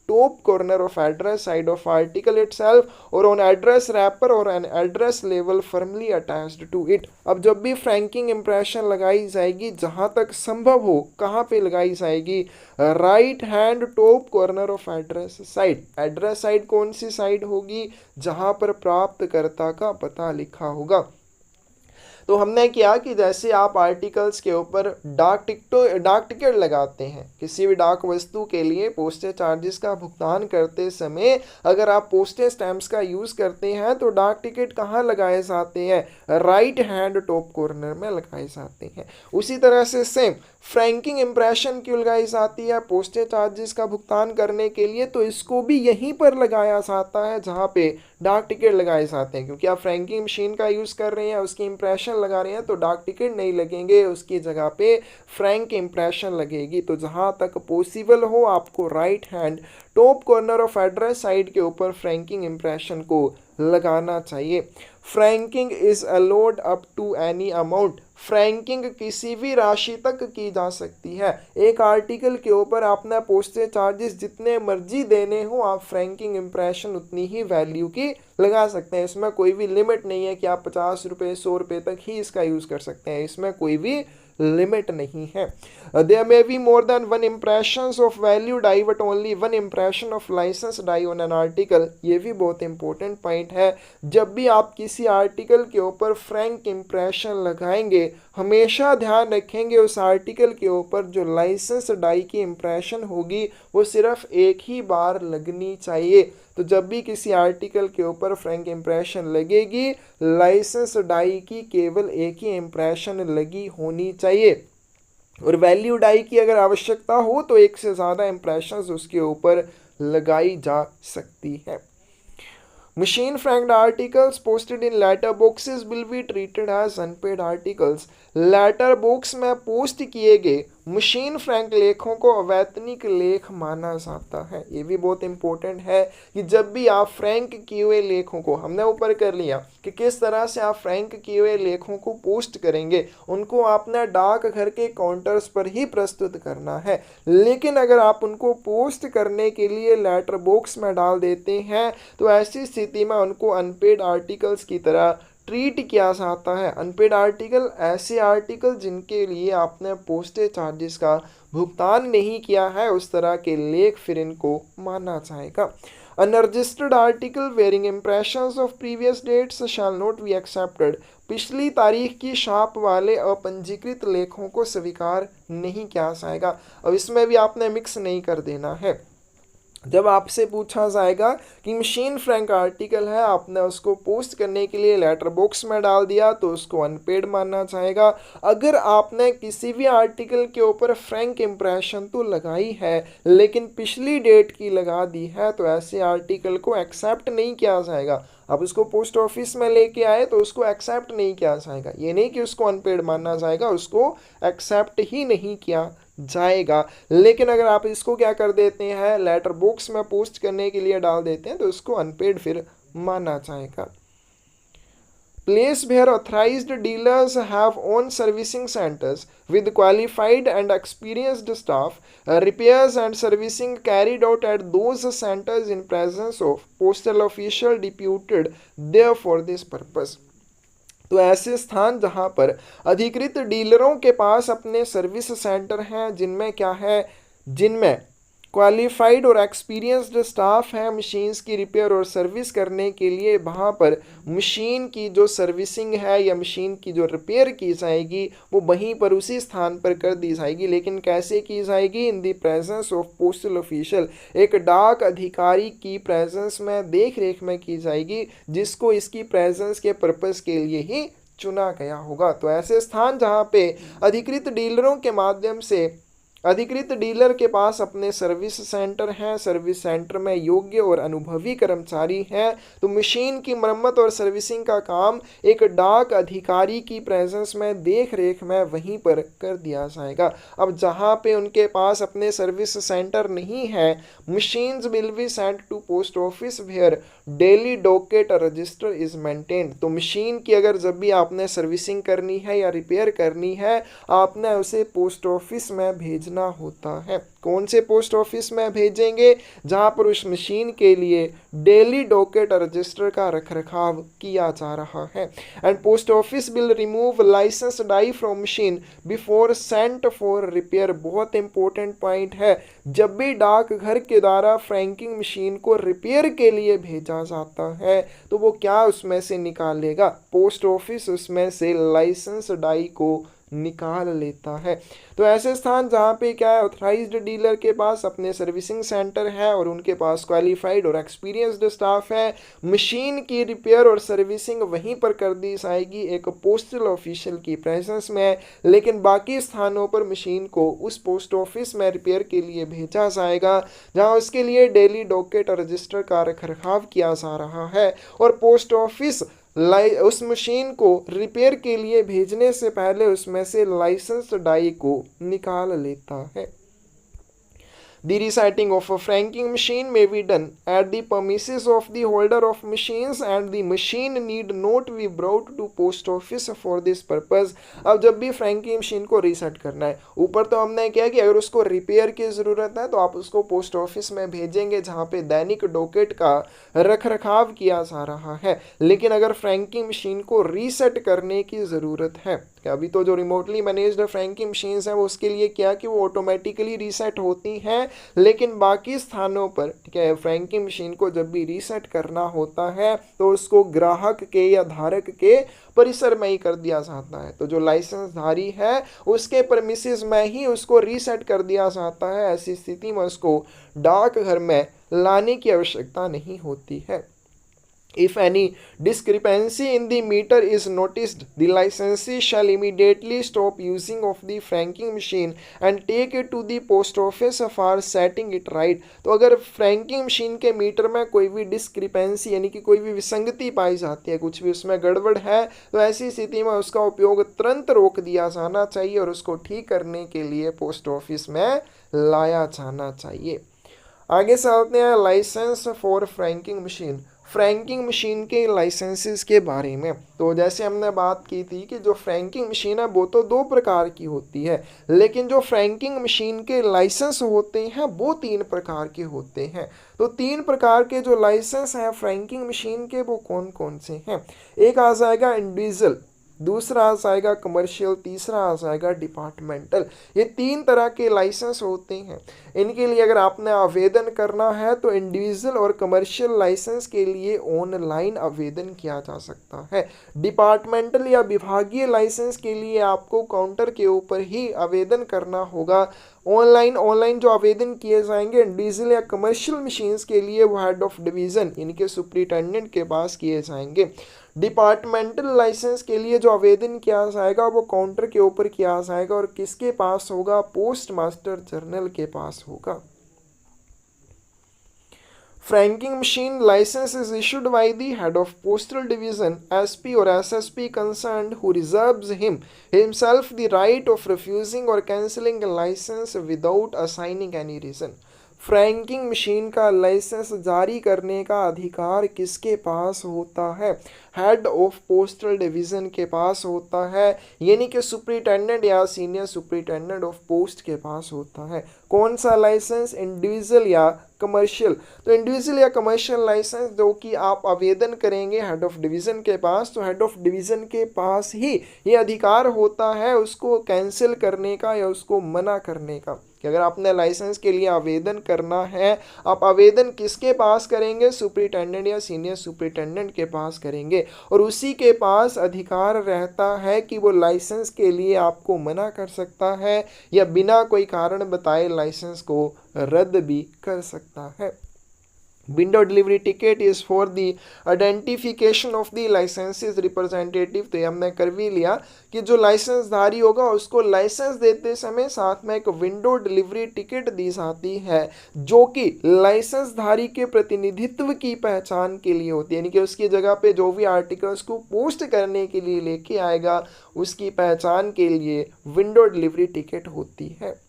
top corner of address side of article itself or on address wrapper or an address label firmly attached to it। अब जब भी franking impression लगाई जाएगी, जहां तक संभव हो कहाँ पे लगाई जाएगी, right hand top corner of address side. Address side कौन सी साइड होगी, जहां पर प्राप्तकर्ता का पता लिखा होगा। तो हमने किया कि जैसे आप आर्टिकल्स के ऊपर डाक टिकट लगाते हैं, किसी भी डाक वस्तु के लिए पोस्टेज चार्जेस का भुगतान करते समय अगर आप पोस्टेज स्टैम्प्स का यूज़ करते हैं तो डाक टिकट कहाँ लगाए जाते हैं, राइट हैंड टॉप कॉर्नर में लगाए जाते हैं। उसी तरह से सेम फ्रैंकिंग इम्प्रेशन क्यों लगाई जाती है, पोस्टेज चार्जेस का भुगतान करने के लिए, तो इसको भी यहीं पर लगाया जाता है जहाँ पे डाक टिकट लगाए जाते हैं। क्योंकि आप फ्रैंकिंग मशीन का यूज़ कर रहे हैं, उसकी इम्प्रेशन लगा रहे हैं, तो डाक टिकट नहीं लगेंगे, उसकी जगह पे फ्रैंक इम्प्रेशन लगेगी। तो जहाँ तक पॉसिबल हो आपको right hand top corner of address side के ऊपर फ्रैंकिंग इम्प्रेशन को लगाना चाहिए। Franking is allowed up to any amount. Franking किसी भी राशि तक की जा सकती है। एक आर्टिकल के ऊपर आपने पोस्टेज चार्जेस जितने मर्जी देने हो, आप फ्रैंकिंग इम्प्रेशन उतनी ही वैल्यू की लगा सकते हैं। इसमें कोई भी लिमिट नहीं है कि आप 50 रुपये 100 रुपये तक ही इसका यूज़ कर सकते हैं, इसमें कोई भी लिमिट नहीं है। There may be more than one impressions of value die but only one impression of licence die on an article. ये भी बहुत इंपॉर्टेंट पॉइंट है। जब भी आप किसी आर्टिकल के ऊपर फ्रैंक इम्प्रेशन लगाएंगे, हमेशा ध्यान रखेंगे उस आर्टिकल के ऊपर जो लाइसेंस डाई की इम्प्रेशन होगी वो सिर्फ एक ही बार लगनी चाहिए। तो जब भी किसी आर्टिकल के ऊपर फ्रैंक इम्प्रेशन लगेगी, लाइसेंस डाई की केवल एक ही इम्प्रेशन लगी होनी चाहिए। और वैल्यू डाई की अगर आवश्यकता हो तो एक से ज़्यादा इम्प्रेशंस उसके ऊपर लगाई जा सकती है। Machine franked articles posted in letter boxes will be treated as unpaid articles। Letter box में पोस्ट किए गए मशीन फ्रैंक लेखों को अवैतनिक लेख माना जाता है। ये भी बहुत इंपॉर्टेंट है कि जब भी आप फ्रैंक किए हुए लेखों को, हमने ऊपर कर लिया कि किस तरह से आप फ्रैंक किए हुए लेखों को पोस्ट करेंगे, उनको आपने डाक घर के काउंटर्स पर ही प्रस्तुत करना है। लेकिन अगर आप उनको पोस्ट करने के लिए लेटर बॉक्स में डाल देते हैं तो ऐसी स्थिति में उनको अनपेड आर्टिकल्स की तरह ट्रीट किया जाता है। अनपेड आर्टिकल ऐसे आर्टिकल जिनके लिए आपने पोस्टेज चार्जेस का भुगतान नहीं किया है, उस तरह के लेख फिर इनको माना जाएगा। Unregistered article bearing impressions of previous dates shall not be accepted. पिछली तारीख की छाप वाले अपंजीकृत लेखों को स्वीकार नहीं किया जाएगा। अब इसमें भी आपने मिक्स नहीं कर देना है। जब आपसे पूछा जाएगा कि मशीन फ्रैंक आर्टिकल है, आपने उसको पोस्ट करने के लिए लेटर बॉक्स में डाल दिया तो उसको अनपेड माना जाएगा। अगर आपने किसी भी आर्टिकल के ऊपर फ्रैंक इम्प्रेशन तो लगाई है लेकिन पिछली डेट की लगा दी है तो ऐसे आर्टिकल को एक्सेप्ट नहीं किया जाएगा। आप उसको पोस्ट ऑफिस में लेके आए तो उसको एक्सेप्ट नहीं किया जाएगा। ये नहीं कि उसको अनपेड माना जाएगा, उसको एक्सेप्ट ही नहीं किया जाएगा। लेकिन अगर आप इसको क्या कर देते हैं, लेटर बॉक्स में पोस्ट करने के लिए डाल देते हैं तो उसको अनपेड फिर माना जाएगा। Place where authorized dealers have own servicing centers with qualified and experienced staff, repairs and servicing carried out at those centers in presence of postal official deputed there for this purpose। तो ऐसे स्थान जहां पर अधिकृत डीलरों के पास अपने service centre हैं, जिनमें क्या है, जिनमें क्वालिफाइड और एक्सपीरियंस्ड स्टाफ है मशीन्स की रिपेयर और सर्विस करने के लिए, वहाँ पर मशीन की जो सर्विसिंग है या मशीन की जो रिपेयर की जाएगी वो वहीं पर उसी स्थान पर कर दी जाएगी। लेकिन कैसे की जाएगी, in the presence of postal official, एक डाक अधिकारी की प्रेजेंस में, देख रेख में की जाएगी, जिसको इसकी प्रेजेंस के पर्पस के लिए ही चुना गया होगा। तो ऐसे स्थान जहाँ पे अधिकृत डीलरों के माध्यम से अधिकृत डीलर के पास अपने सर्विस सेंटर हैं, सर्विस सेंटर में योग्य और अनुभवी कर्मचारी हैं, तो मशीन की मरम्मत और सर्विसिंग का काम एक डाक अधिकारी की प्रेजेंस में, देख रेख में वहीं पर कर दिया जाएगा। अब जहां पे उनके पास अपने सर्विस सेंटर नहीं है, machines will be sent to post office where daily docket register is maintained. तो मशीन की अगर जब भी आपने सर्विसिंग करनी है या रिपेयर करनी है, आपने उसे पोस्ट ऑफिस में भेजना होता है। कौन से पोस्ट ऑफिस में भेजेंगे, जहां पर उस मशीन के लिए डेली डॉकेट रजिस्टर का रखरखाव किया जा रहा है। And post office will remove licence die from machine before sent for repair. बहुत इंपॉर्टेंट पॉइंट है, जब भी डाक घर के द्वारा फ्रैंकिंग मशीन को रिपेयर के लिए भेजा जाता है तो वो क्या उसमें से निकालेगा, पोस्ट ऑफिस उसमें से लाइसेंस डाई को निकाल लेता है। तो ऐसे स्थान जहाँ पे क्या है, ऑथराइज्ड डीलर के पास अपने सर्विसिंग सेंटर है और उनके पास क्वालिफाइड और एक्सपीरियंस्ड स्टाफ है, मशीन की रिपेयर और सर्विसिंग वहीं पर कर दी जाएगी एक पोस्टल ऑफिशियल की प्रेजेंस में। लेकिन बाकी स्थानों पर मशीन को उस पोस्ट ऑफिस में रिपेयर के लिए भेजा जाएगा जहाँ उसके लिए डेली डॉकेट और रजिस्टर का रखरखाव किया जा रहा है। और पोस्ट ऑफिस उस मशीन को रिपेयर के लिए भेजने से पहले उसमें से लाइसेंस डाई को निकाल लेता है। The reciting of a franking machine may be done at the premises of the holder of machines and the machine need not be brought to post office for this purpose। अब जब भी franking machine को reset करना है, ऊपर तो हमने किया कि अगर उसको रिपेयर की ज़रूरत है तो आप उसको पोस्ट ऑफिस में भेजेंगे जहाँ पे दैनिक डॉकेट का रखरखाव किया जा रहा है। लेकिन अगर फ्रैंकिंग मशीन को रीसेट करने की ज़रूरत है, अभी तो जो रिमोटली मैनेज्ड फ्रैंकिंग मशीन्स हैं वो उसके लिए क्या कि वो ऑटोमेटिकली रीसेट होती हैं, लेकिन बाकी स्थानों पर ठीक है फ्रैंकिंग मशीन को जब भी रीसेट करना होता है तो उसको ग्राहक के या धारक के परिसर में ही कर दिया जाता है। तो जो लाइसेंसधारी है उसके प्रेमिसेस में ही उसको रीसेट कर दिया जाता है। ऐसी स्थिति में उसको डाकघर में लाने की आवश्यकता नहीं होती है। If any discrepancy in the meter is noticed, the licensee shall immediately stop using of the franking machine and take it to the post office for setting it right। तो अगर फ्रैंकिंग मशीन के metre में कोई भी discrepancy यानी कि कोई भी विसंगति पाई जाती है, कुछ भी उसमें गड़बड़ है, तो ऐसी स्थिति में उसका उपयोग तुरंत रोक दिया जाना चाहिए और उसको ठीक करने के लिए पोस्ट ऑफिस में लाया जाना चाहिए। आगे चलते हैं licence for franking machine. Franking machine के लाइसेंसेस के बारे में। तो जैसे हमने बात की थी कि जो फ्रैंकिंग मशीन है वो तो दो प्रकार की होती है, लेकिन जो फ्रैंकिंग मशीन के लाइसेंस होते हैं वो तीन प्रकार के होते हैं। तो तीन प्रकार के जो लाइसेंस हैं फ्रैंकिंग मशीन के वो कौन कौन से हैं? एक आ जाएगा इंडिविजुअल, दूसरा आ जाएगा कमर्शियल, तीसरा आ जाएगा डिपार्टमेंटल। ये तीन तरह के लाइसेंस होते हैं। इनके लिए अगर आपने आवेदन करना है तो इंडिविजुअल और कमर्शियल लाइसेंस के लिए ऑनलाइन आवेदन किया जा सकता है। डिपार्टमेंटल या विभागीय लाइसेंस के लिए आपको काउंटर के ऊपर ही आवेदन करना होगा। ऑनलाइन जो आवेदन किए जाएंगे इंडिविजुअल या कमर्शियल मशीन्स के लिए वो हेड ऑफ डिवीज़न इनके सुपरिटेंडेंट के पास किए जाएंगे। डिपार्टमेंटल लाइसेंस के लिए जो आवेदन किया जाएगा वो काउंटर के ऊपर किया जाएगा और किसके पास होगा? पोस्ट मास्टर जनरल के पास होगा। Franking machine license is issued by the head of postal division, SP or SSP concerned, who reserves himself the right of refusing or cancelling a license without assigning any reason। Franking machine का licence जारी करने का अधिकार किसके पास होता है? Head of postal division के पास होता है, यानी कि सुपरिटेंडेंट या सीनियर सुपरिटेंडेंट ऑफ पोस्ट के पास होता है। कौन सा लाइसेंस? इंडिविजुअल या कमर्शियल? तो इंडिविजुअल या कमर्शियल लाइसेंस जो कि आप आवेदन करेंगे हेड ऑफ डिवीज़न के पास, तो हेड ऑफ डिवीज़न के पास ही ये अधिकार होता है उसको कैंसिल करने का या उसको मना करने का। कि अगर आपने लाइसेंस के लिए आवेदन करना है, आप आवेदन किसके पास करेंगे? सुपरिटेंडेंट या सीनियर सुपरिटेंडेंट के पास करेंगे और उसी के पास अधिकार रहता है कि वो लाइसेंस के लिए आपको मना कर सकता है या बिना कोई कारण बताए लाइसेंस को रद्द भी कर सकता है। Window delivery ticket is for the identification of the licensee's representative. तो ये हमने कर भी लिया कि जो लाइसेंसधारी होगा उसको लाइसेंस देते समय साथ में एक विंडो डिलीवरी टिकट दी जाती है जो कि लाइसेंसधारी के प्रतिनिधित्व की पहचान के लिए होती है, यानी कि उसकी जगह पे जो भी आर्टिकल्स को पोस्ट करने के लिए लेके आएगा उसकी पहचान के लिए विंडो डिलीवरी टिकट होती है।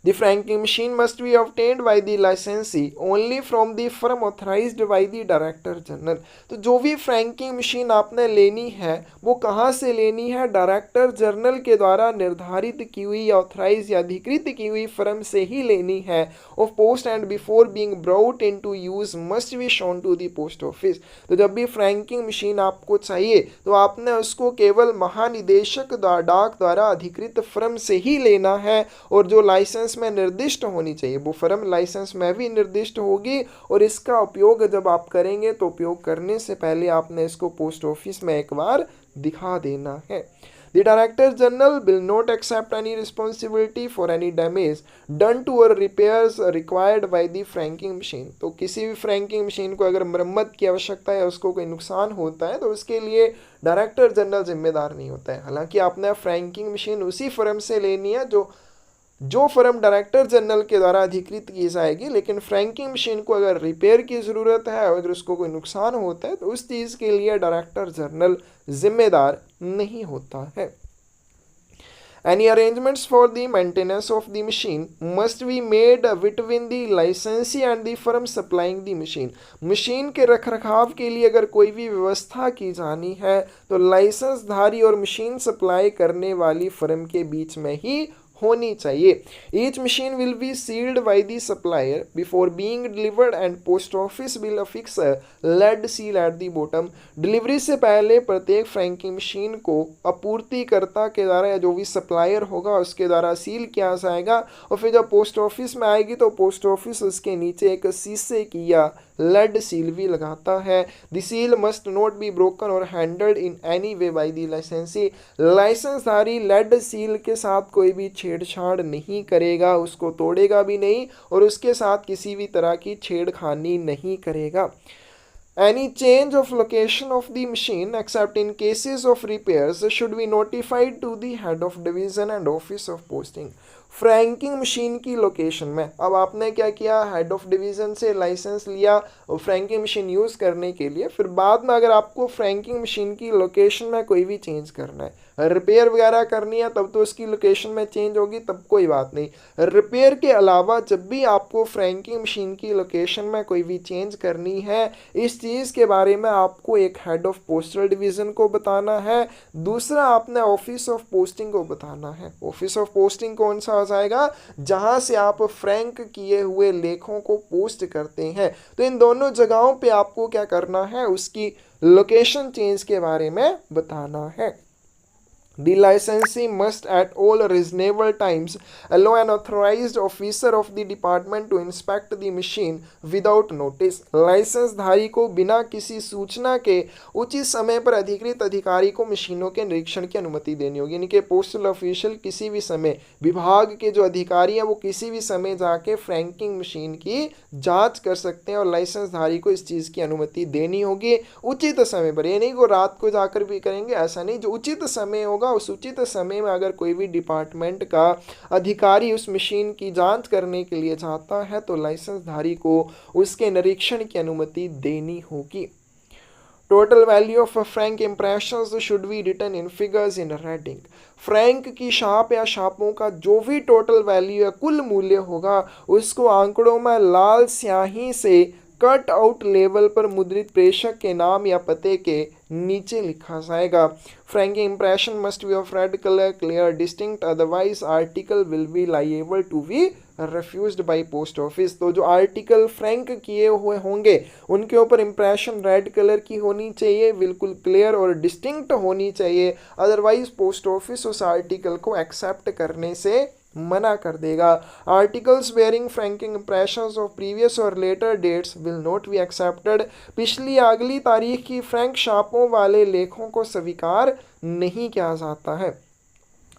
The franking machine must be obtained by the licensee only from the firm authorized by the Director General। तो जो भी फ्रैंकिंग मशीन आपने लेनी है वो कहाँ से लेनी है? डायरेक्टर जनरल के द्वारा निर्धारित की हुई या ऑथराइज या अधिकृत की हुई फर्म से ही लेनी है। Of post and before being brought into use must be shown to the post office. तो जब भी फ्रैंकिंग मशीन आपको चाहिए तो आपने उसको केवल महानिदेशक डाक द्वारा अधिकृत फर्म से ही लेना है और जो लाइसेंस में निर्दिष्ट होनी चाहिए वो फर्म लाइसेंस में भी निर्दिष्ट होगी और इसका उपयोग जब आप करेंगे तो उपयोग करने से पहले आपने इसको पोस्ट ऑफिस में एक बार दिखा देना है। The Director General will not accept any responsibility for any damage done to or repairs required by the franking machine। तो किसी भी फ्रैंकिंग मशीन को अगर मरम्मत की आवश्यकता है, उसको कोई नुकसान होता है तो उसके लिए डायरेक्टर जनरल जिम्मेदार नहीं होता है। हालांकि आपने फ्रैंकिंग मशीन उसी फर्म से लेनी है जो फर्म डायरेक्टर जनरल के द्वारा अधिकृत की जाएगी, लेकिन फ्रैंकिंग मशीन को अगर रिपेयर की ज़रूरत है और अगर उसको कोई नुकसान होता है तो उस चीज़ के लिए डायरेक्टर जनरल जिम्मेदार नहीं होता है। Any arrangements for the maintenance of the machine must be made between the licensee and the firm supplying the machine। Machine के रखरखाव के लिए अगर कोई भी व्यवस्था की जानी है तो लाइसेंसधारी और मशीन सप्लाई करने वाली फर्म के बीच में ही होनी चाहिए। Each machine will be sealed by the supplier before being delivered and post office will affix a lead seal at the bottom। Delivery से पहले प्रत्येक फ्रैंकिंग मशीन को आपूर्तिकर्ता के द्वारा या जो भी सप्लायर होगा उसके द्वारा सील किया जाएगा और फिर जब पोस्ट ऑफिस में आएगी तो पोस्ट ऑफिस उसके नीचे एक शीशे की या लेड सील भी लगाता है। The seal must not be broken or handled in any way by the licensee. लाइसेंसधारी लेड सील के साथ कोई भी छेड़छाड़ नहीं करेगा, उसको तोड़ेगा भी नहीं और उसके साथ किसी भी तरह की छेड़खानी नहीं करेगा। Any change of location of the machine, except in cases of repairs, should be notified to the head of division and office of posting. Franking machine की लोकेशन में अब आपने क्या किया, हेड ऑफ डिवीज़न से लाइसेंस लिया franking machine use करने के लिए, फिर बाद में अगर आपको फ्रैंकिंग मशीन की लोकेशन में कोई भी चेंज करना है, रिपेयर वगैरह करनी है, तब तो उसकी लोकेशन में चेंज होगी, तब कोई बात नहीं। रिपेयर के अलावा जब भी आपको फ्रैंकिंग मशीन की लोकेशन में कोई भी चेंज करनी है, इस चीज़ के बारे में आपको एक हेड ऑफ पोस्टल डिवीज़न को बताना है, दूसरा आपने ऑफिस ऑफ पोस्टिंग को बताना है। ऑफिस ऑफ पोस्टिंग कौन सा हो जाएगा, जहां से आप फ्रैंक किए हुए लेखों को पोस्ट करते हैं। तो इन दोनों जगहों पे आपको क्या करना है, उसकी लोकेशन चेंज के बारे में बताना है। The licensee must at all reasonable times allow an authorized officer of the department to inspect the machine without notice. Licence धारी को बिना किसी सूचना के उचित समय पर अधिकृत अधिकारी को मशीनों के निरीक्षण की अनुमति देनी होगी। यानी कि पोस्टल ऑफिशियल किसी भी समय, विभाग के जो अधिकारी हैं वो किसी भी समय जाके फ्रैंकिंग मशीन की जांच कर सकते हैं और लाइसेंस धारी को इस चीज़ की अनुमति देनी होगी उचित समय पर। ये नहीं को रात को जाकर भी करेंगे, ऐसा नहीं। जो उचित समय होगा उस उचित समय में अगर कोई भी डिपार्टमेंट का अधिकारी उस मशीन की जांच करने के लिए चाहता है तो लाइसेंस धारी को उसके निरीक्षण की अनुमति देनी होगी। Total value of frank impressions should be written in figures in red ink. Frank की छाप या छापों का जो भी टोटल वैल्यू या कुल मूल्य होगा उसको आंकड़ों में लाल स्याही से कट आउट लेवल पर मुद्रित प्रेषक के नाम या पते के नीचे लिखा जाएगा। Franking impression must be of red colour, clear, distinct, otherwise article will be liable to be refused by post office. तो जो आर्टिकल फ्रैंक किए हुए होंगे उनके ऊपर इम्प्रेशन रेड कलर की होनी चाहिए, बिल्कुल क्लियर और डिस्टिंक्ट होनी चाहिए, अदरवाइज पोस्ट ऑफिस उस आर्टिकल को एक्सेप्ट करने से मना कर देगा। Articles bearing franking impressions of previous or later dates will not be accepted. पिछली या अगली तारीख की फ्रैंक छापों वाले लेखों को स्वीकार नहीं किया जाता है।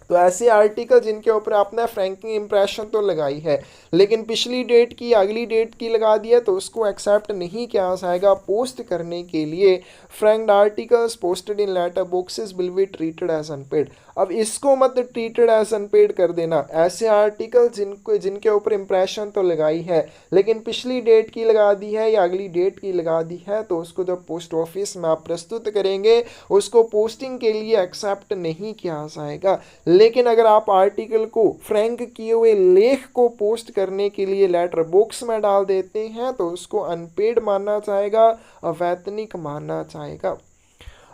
तो ऐसे आर्टिकल जिनके ऊपर आपने फ्रैंकिंग इम्प्रेशन तो लगाई है लेकिन पिछली डेट की अगली डेट की लगा दी है तो उसको एक्सेप्ट नहीं किया जाएगा पोस्ट करने के लिए। Franked articles posted in letter boxes will be treated as unpaid. अब इसको मत ट्रीटेड एज अनपेड कर देना। ऐसे आर्टिकल जिनके ऊपर इम्प्रेशन तो लगाई है लेकिन पिछली डेट की लगा दी है या अगली डेट की लगा दी है तो उसको जब पोस्ट ऑफिस में आप प्रस्तुत करेंगे उसको पोस्टिंग के लिए एक्सेप्ट नहीं किया जाएगा। लेकिन अगर आप आर्टिकल को फ्रैंक किए हुए लेख को पोस्ट करने के लिए लेटर बॉक्स में डाल देते हैं तो उसको अनपेड माना जाएगा, अवैतनिक माना जाएगा।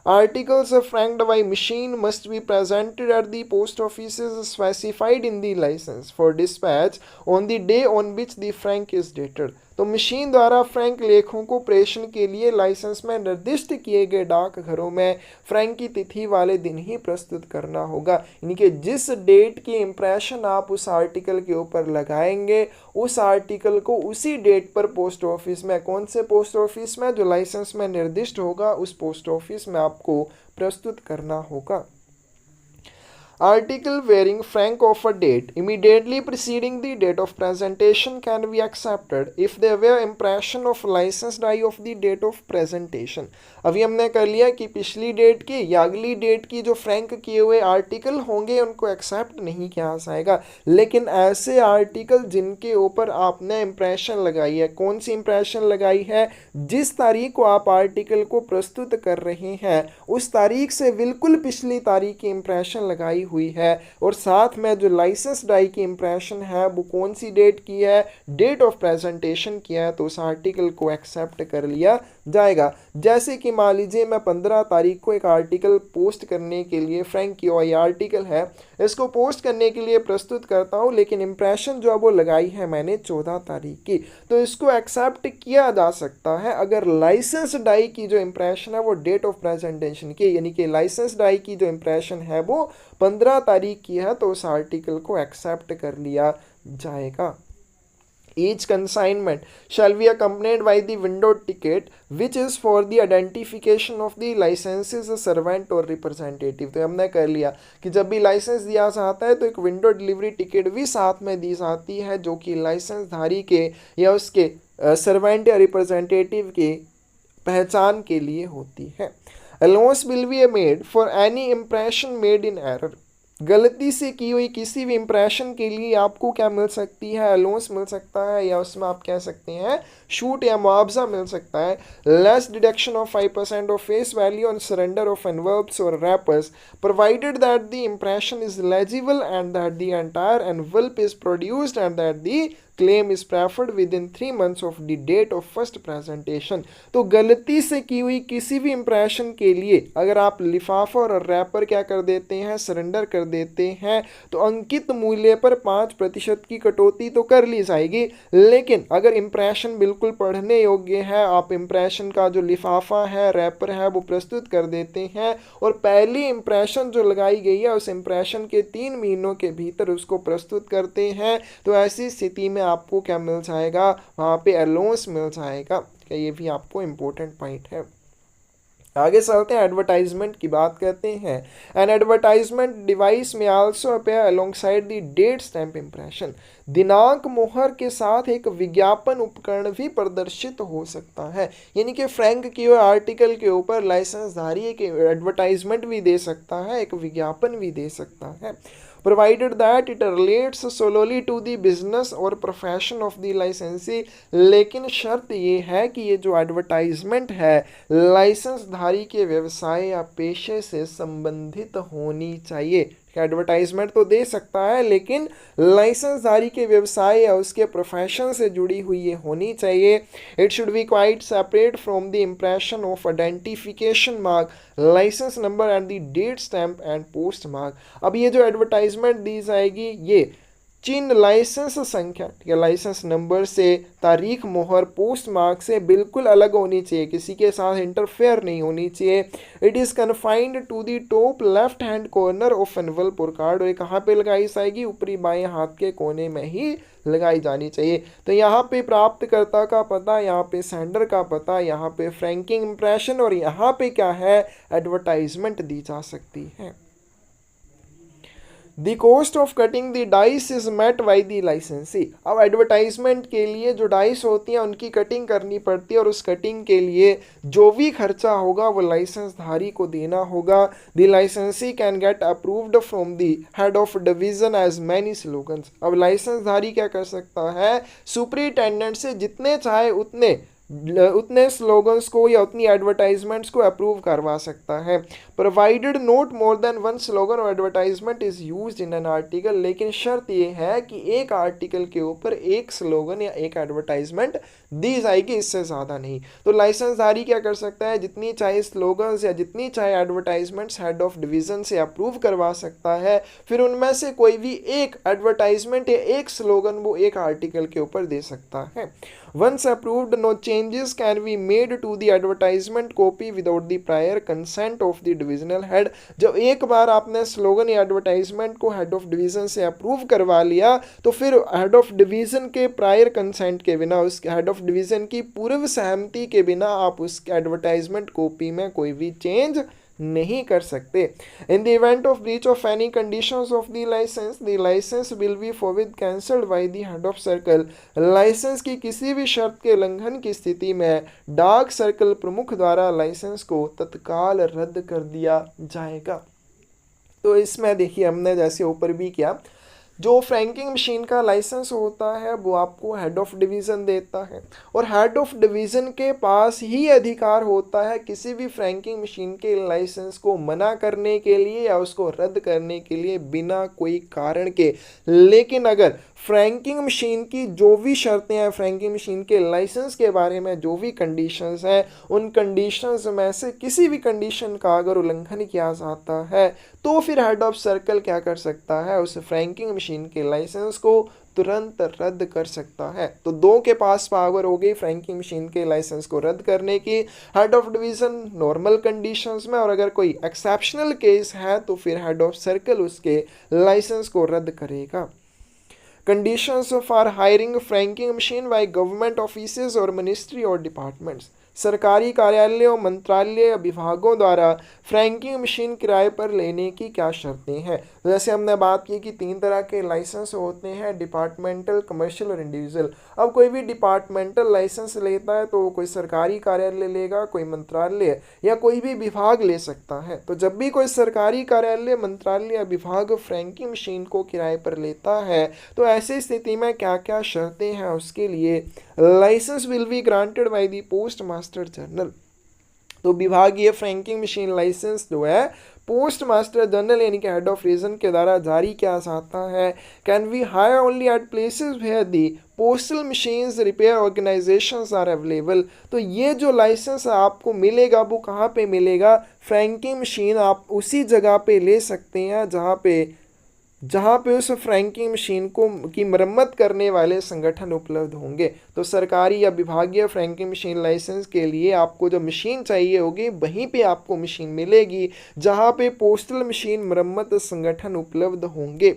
Articles franked by machine must be presented at the post offices specified in the license for dispatch on the day on which the frank is dated। तो मशीन द्वारा फ्रैंक लेखों को प्रेषण के लिए लाइसेंस में निर्दिष्ट किए गए डाकघरों में फ्रैंक की तिथि वाले दिन ही प्रस्तुत करना होगा। यानी कि जिस डेट की इम्प्रेशन आप उस आर्टिकल के ऊपर लगाएंगे उस आर्टिकल को उसी डेट पर पोस्ट ऑफिस में, कौन से पोस्ट ऑफिस में, जो लाइसेंस में निर्दिष्ट होगा उस पोस्ट ऑफिस में आपको प्रस्तुत करना होगा। Article bearing frank of a date immediately preceding the date of presentation can be accepted if there were impression of licensed die of the date of presentation। अभी हमने कर लिया कि पिछली डेट की या अगली डेट की जो फ्रैंक किए हुए आर्टिकल होंगे उनको एक्सेप्ट नहीं किया जाएगा। लेकिन ऐसे आर्टिकल जिनके ऊपर आपने इम्प्रेशन लगाई है, कौन सी इम्प्रेशन लगाई है, जिस तारीख को आप आर्टिकल को प्रस्तुत कर रहे हैं उस तारीख से बिल्कुल पिछली तारीख की इम्प्रेशन लगाई हुई है और साथ में जो लाइसेंस डाई की इम्प्रेशन है वो कौन सी डेट की है, डेट ऑफ प्रेजेंटेशन किया है, तो उस आर्टिकल को एक्सेप्ट कर लिया जाएगा। जैसे कि मान लीजिए मैं 15 तारीख को एक आर्टिकल पोस्ट करने के लिए फ्रैंक किया हुआ आर्टिकल है, इसको पोस्ट करने के लिए प्रस्तुत करता हूँ लेकिन इम्प्रेशन जो है वो लगाई है मैंने 14 तारीख की, तो इसको एक्सेप्ट किया जा सकता है अगर लाइसेंस डाई की जो इम्प्रेशन है वो डेट ऑफ प्रेजेंटेशन की, यानी कि लाइसेंस डाई की जो इम्प्रेशन है वो 15 तारीख की है तो उस आर्टिकल को एक्सेप्ट कर लिया जाएगा। Each consignment shall be accompanied by the window ticket which is for the identification of the licenses servant or representative। तो हमने कर लिया कि जब भी लाइसेंस दिया जाता है तो एक विंडो डिलीवरी टिकट भी साथ में दी जाती है जो कि लाइसेंस धारी के या उसके सर्वेंट या रिप्रेजेंटेटिव की पहचान के लिए होती है। Allowance will be made for any impression made in error, गलती से की हुई किसी भी इंप्रेशन के लिए आपको क्या मिल सकती है, अलाउंस मिल सकता है, या उसमें आप कह सकते हैं छूट या मुआवजा मिल सकता है। Less deduction of 5% of face value on surrender of envelopes or wrappers provided that the impression is legible and that the entire envelope is produced and that the claim is preferred within 3 months of the date of first presentation. तो गलती से की हुई किसी भी impression के लिए अगर आप लिफाफा और रैपर क्या कर देते हैं, सरेंडर कर देते हैं, तो अंकित मूल्य पर 5% की कटौती तो कर ली जाएगी। लेकिन अगर इंप्रेशन बिल्कुल पढ़ने योग्य है, आप इंप्रेशन का जो लिफाफा है, रैपर है, वो प्रस्तुत कर देते हैं और पहली इंप्रेशन जो लगाई गई है उस इंप्रेशन के 3 महीनों के भीतर उसको प्रस्तुत करते हैं, तो ऐसी स्थिति में आपको क्या मिल जाएगा, वहाँ पे अलाउंस मिल जाएगा। क्या ये भी आपको इम्पोर्टेंट पॉइंट है। आगे चलते हैं, एडवर्टाइजमेंट की बात करते हैं। An advertisement device may also appear alongside the date stamp impression, दिनांक मोहर के साथ एक विज्ञापन उपकरण भी प्रदर्शित हो सकता है। यानी कि फ्रैंक किए हुए आर्टिकल के ऊपर लाइसेंसधारी एक एडवर्टाइजमेंट भी दे सकता है, एक विज्ञापन भी दे सकता है, provided that it relates solely to the business और profession of the licensee। लेकिन शर्त ये है कि ये जो एडवर्टाइजमेंट है लाइसेंसधारी के व्यवसाय या पेशे से संबंधित होनी चाहिए। एडवर्टाइजमेंट तो दे सकता है लेकिन लाइसेंसधारी के व्यवसाय या उसके प्रोफेशन से जुड़ी हुई ये होनी चाहिए। It should be quite separate from the impression of identification mark, licence number and the date stamp and post mark. अब ये जो एडवर्टाइजमेंट दी जाएगी ये चिन्ह, लाइसेंस संख्या, ठीक है, लाइसेंस नंबर से, तारीख, मोहर, पोस्ट मार्क से बिल्कुल अलग होनी चाहिए, किसी के साथ इंटरफेयर नहीं होनी चाहिए। It is confined to the top left hand corner of envelope or card, और ये कहाँ पे लगाई जाएगी, ऊपरी बाएं हाथ के कोने में ही लगाई जानी चाहिए। तो यहाँ पे प्राप्तकर्ता का पता, यहाँ पे सेंडर का पता, यहाँ पे फ्रैंकिंग इंप्रेशन और यहाँ पे क्या है, एडवर्टाइजमेंट दी जा सकती है। The cost of cutting the dies is met by the licensee. अब एडवर्टाइजमेंट के लिए जो डाइस होती हैं उनकी कटिंग करनी पड़ती है और उस कटिंग के लिए जो भी खर्चा होगा वो लाइसेंसधारी को देना होगा। The licensee can get approved from the head of division as many slogans. अब लाइसेंसधारी क्या कर सकता है, सुपरिटेंडेंट से जितने चाहे उतने स्लोगन्स को या उतनी एडवर्टाइजमेंट्स को अप्रूव करवा सकता है। Provided not more than one slogan or advertisement is used in an article, लेकिन शर्त ये है कि एक आर्टिकल के ऊपर एक स्लोगन या एक एडवर्टाइजमेंट दी जाएगी, इससे ज़्यादा नहीं। तो लाइसेंसधारी क्या कर सकता है, जितनी चाहे स्लोगन्स या जितनी चाहे एडवर्टाइजमेंट्स हेड ऑफ डिवीज़न से अप्रूव करवा सकता है, फिर उनमें से कोई भी एक एडवर्टाइजमेंट या एक स्लोगन वो एक आर्टिकल के ऊपर दे सकता है। Once approved, no changes can be made to the advertisement copy without the prior consent of the divisional head। जब एक बार आपने स्लोगन या एडवर्टाइजमेंट को हेड ऑफ डिवीजन से अप्रूव करवा लिया तो फिर हेड ऑफ डिवीजन के प्रायर कंसेंट के बिना, उस हेड ऑफ डिवीजन की पूर्व सहमति के बिना आप उस एडवर्टाइजमेंट कॉपी में कोई भी चेंज नहीं कर सकते। In the event of breach of any conditions of the licence will be forthwith cancelled by the head of circle. Licence की किसी भी शर्त के उल्लंघन की स्थिति में डाक सर्कल प्रमुख द्वारा लाइसेंस को तत्काल रद्द कर दिया जाएगा। तो इसमें देखिए हमने जैसे ऊपर भी किया, जो फ्रैंकिंग मशीन का लाइसेंस होता है वो आपको हेड ऑफ डिवीज़न देता है और हेड ऑफ डिवीज़न के पास ही अधिकार होता है किसी भी फ्रैंकिंग मशीन के लाइसेंस को मना करने के लिए या उसको रद्द करने के लिए बिना कोई कारण के। लेकिन अगर फ्रैंकिंग मशीन की जो भी शर्तें हैं, फ्रैंकिंग मशीन के लाइसेंस के बारे में जो भी कंडीशंस हैं, उन कंडीशंस में से किसी भी कंडीशन का अगर उल्लंघन किया जाता है तो फिर हेड ऑफ सर्कल क्या कर सकता है, उस फ्रैंकिंग मशीन के लाइसेंस को तुरंत रद्द कर सकता है। तो दो के पास पावर हो गई फ्रैंकिंग मशीन के लाइसेंस को रद्द करने की, head of division normal conditions में, और अगर कोई एक्सेप्शनल केस है तो फिर हेड ऑफ सर्कल उसके लाइसेंस को रद्द करेगा। Conditions for hiring franking machine by government offices or ministry or departments। सरकारी कार्यालयों, मंत्रालय या विभागों द्वारा फ्रैंकिंग मशीन किराए पर लेने की क्या शर्तें हैं। जैसे हमने बात की कि 3 तरह के लाइसेंस होते हैं, डिपार्टमेंटल, कमर्शियल और इंडिविजुअल। अब कोई भी डिपार्टमेंटल लाइसेंस लेता है तो कोई सरकारी कार्यालय लेगा, कोई मंत्रालय या कोई भी विभाग ले सकता है। तो जब भी कोई सरकारी कार्यालय, मंत्रालय या विभाग फ्रैंकिंग मशीन को किराए पर लेता है तो ऐसी स्थिति में क्या क्या शर्तें हैं उसके लिए, licence will be granted by the post master general. तो विभागीय फ्रैंकिंग मशीन लाइसेंस जो है पोस्ट मास्टर जनरल यानी कि हेड ऑफ रीजन के द्वारा जारी किया जाता है। Can be hire only at places where the postal machines repair organisations are available. तो ये जो लाइसेंस आपको मिलेगा वो कहाँ पे मिलेगा, फ्रैंकिंग मशीन आप उसी जगह पे ले सकते हैं जहाँ पे उस फ्रैंकिंग मशीन को की मरम्मत करने वाले संगठन उपलब्ध होंगे। तो सरकारी या विभागीय फ्रैंकिंग मशीन लाइसेंस के लिए आपको जो मशीन चाहिए होगी वहीं पे आपको मशीन मिलेगी जहाँ पे पोस्टल मशीन मरम्मत संगठन उपलब्ध होंगे।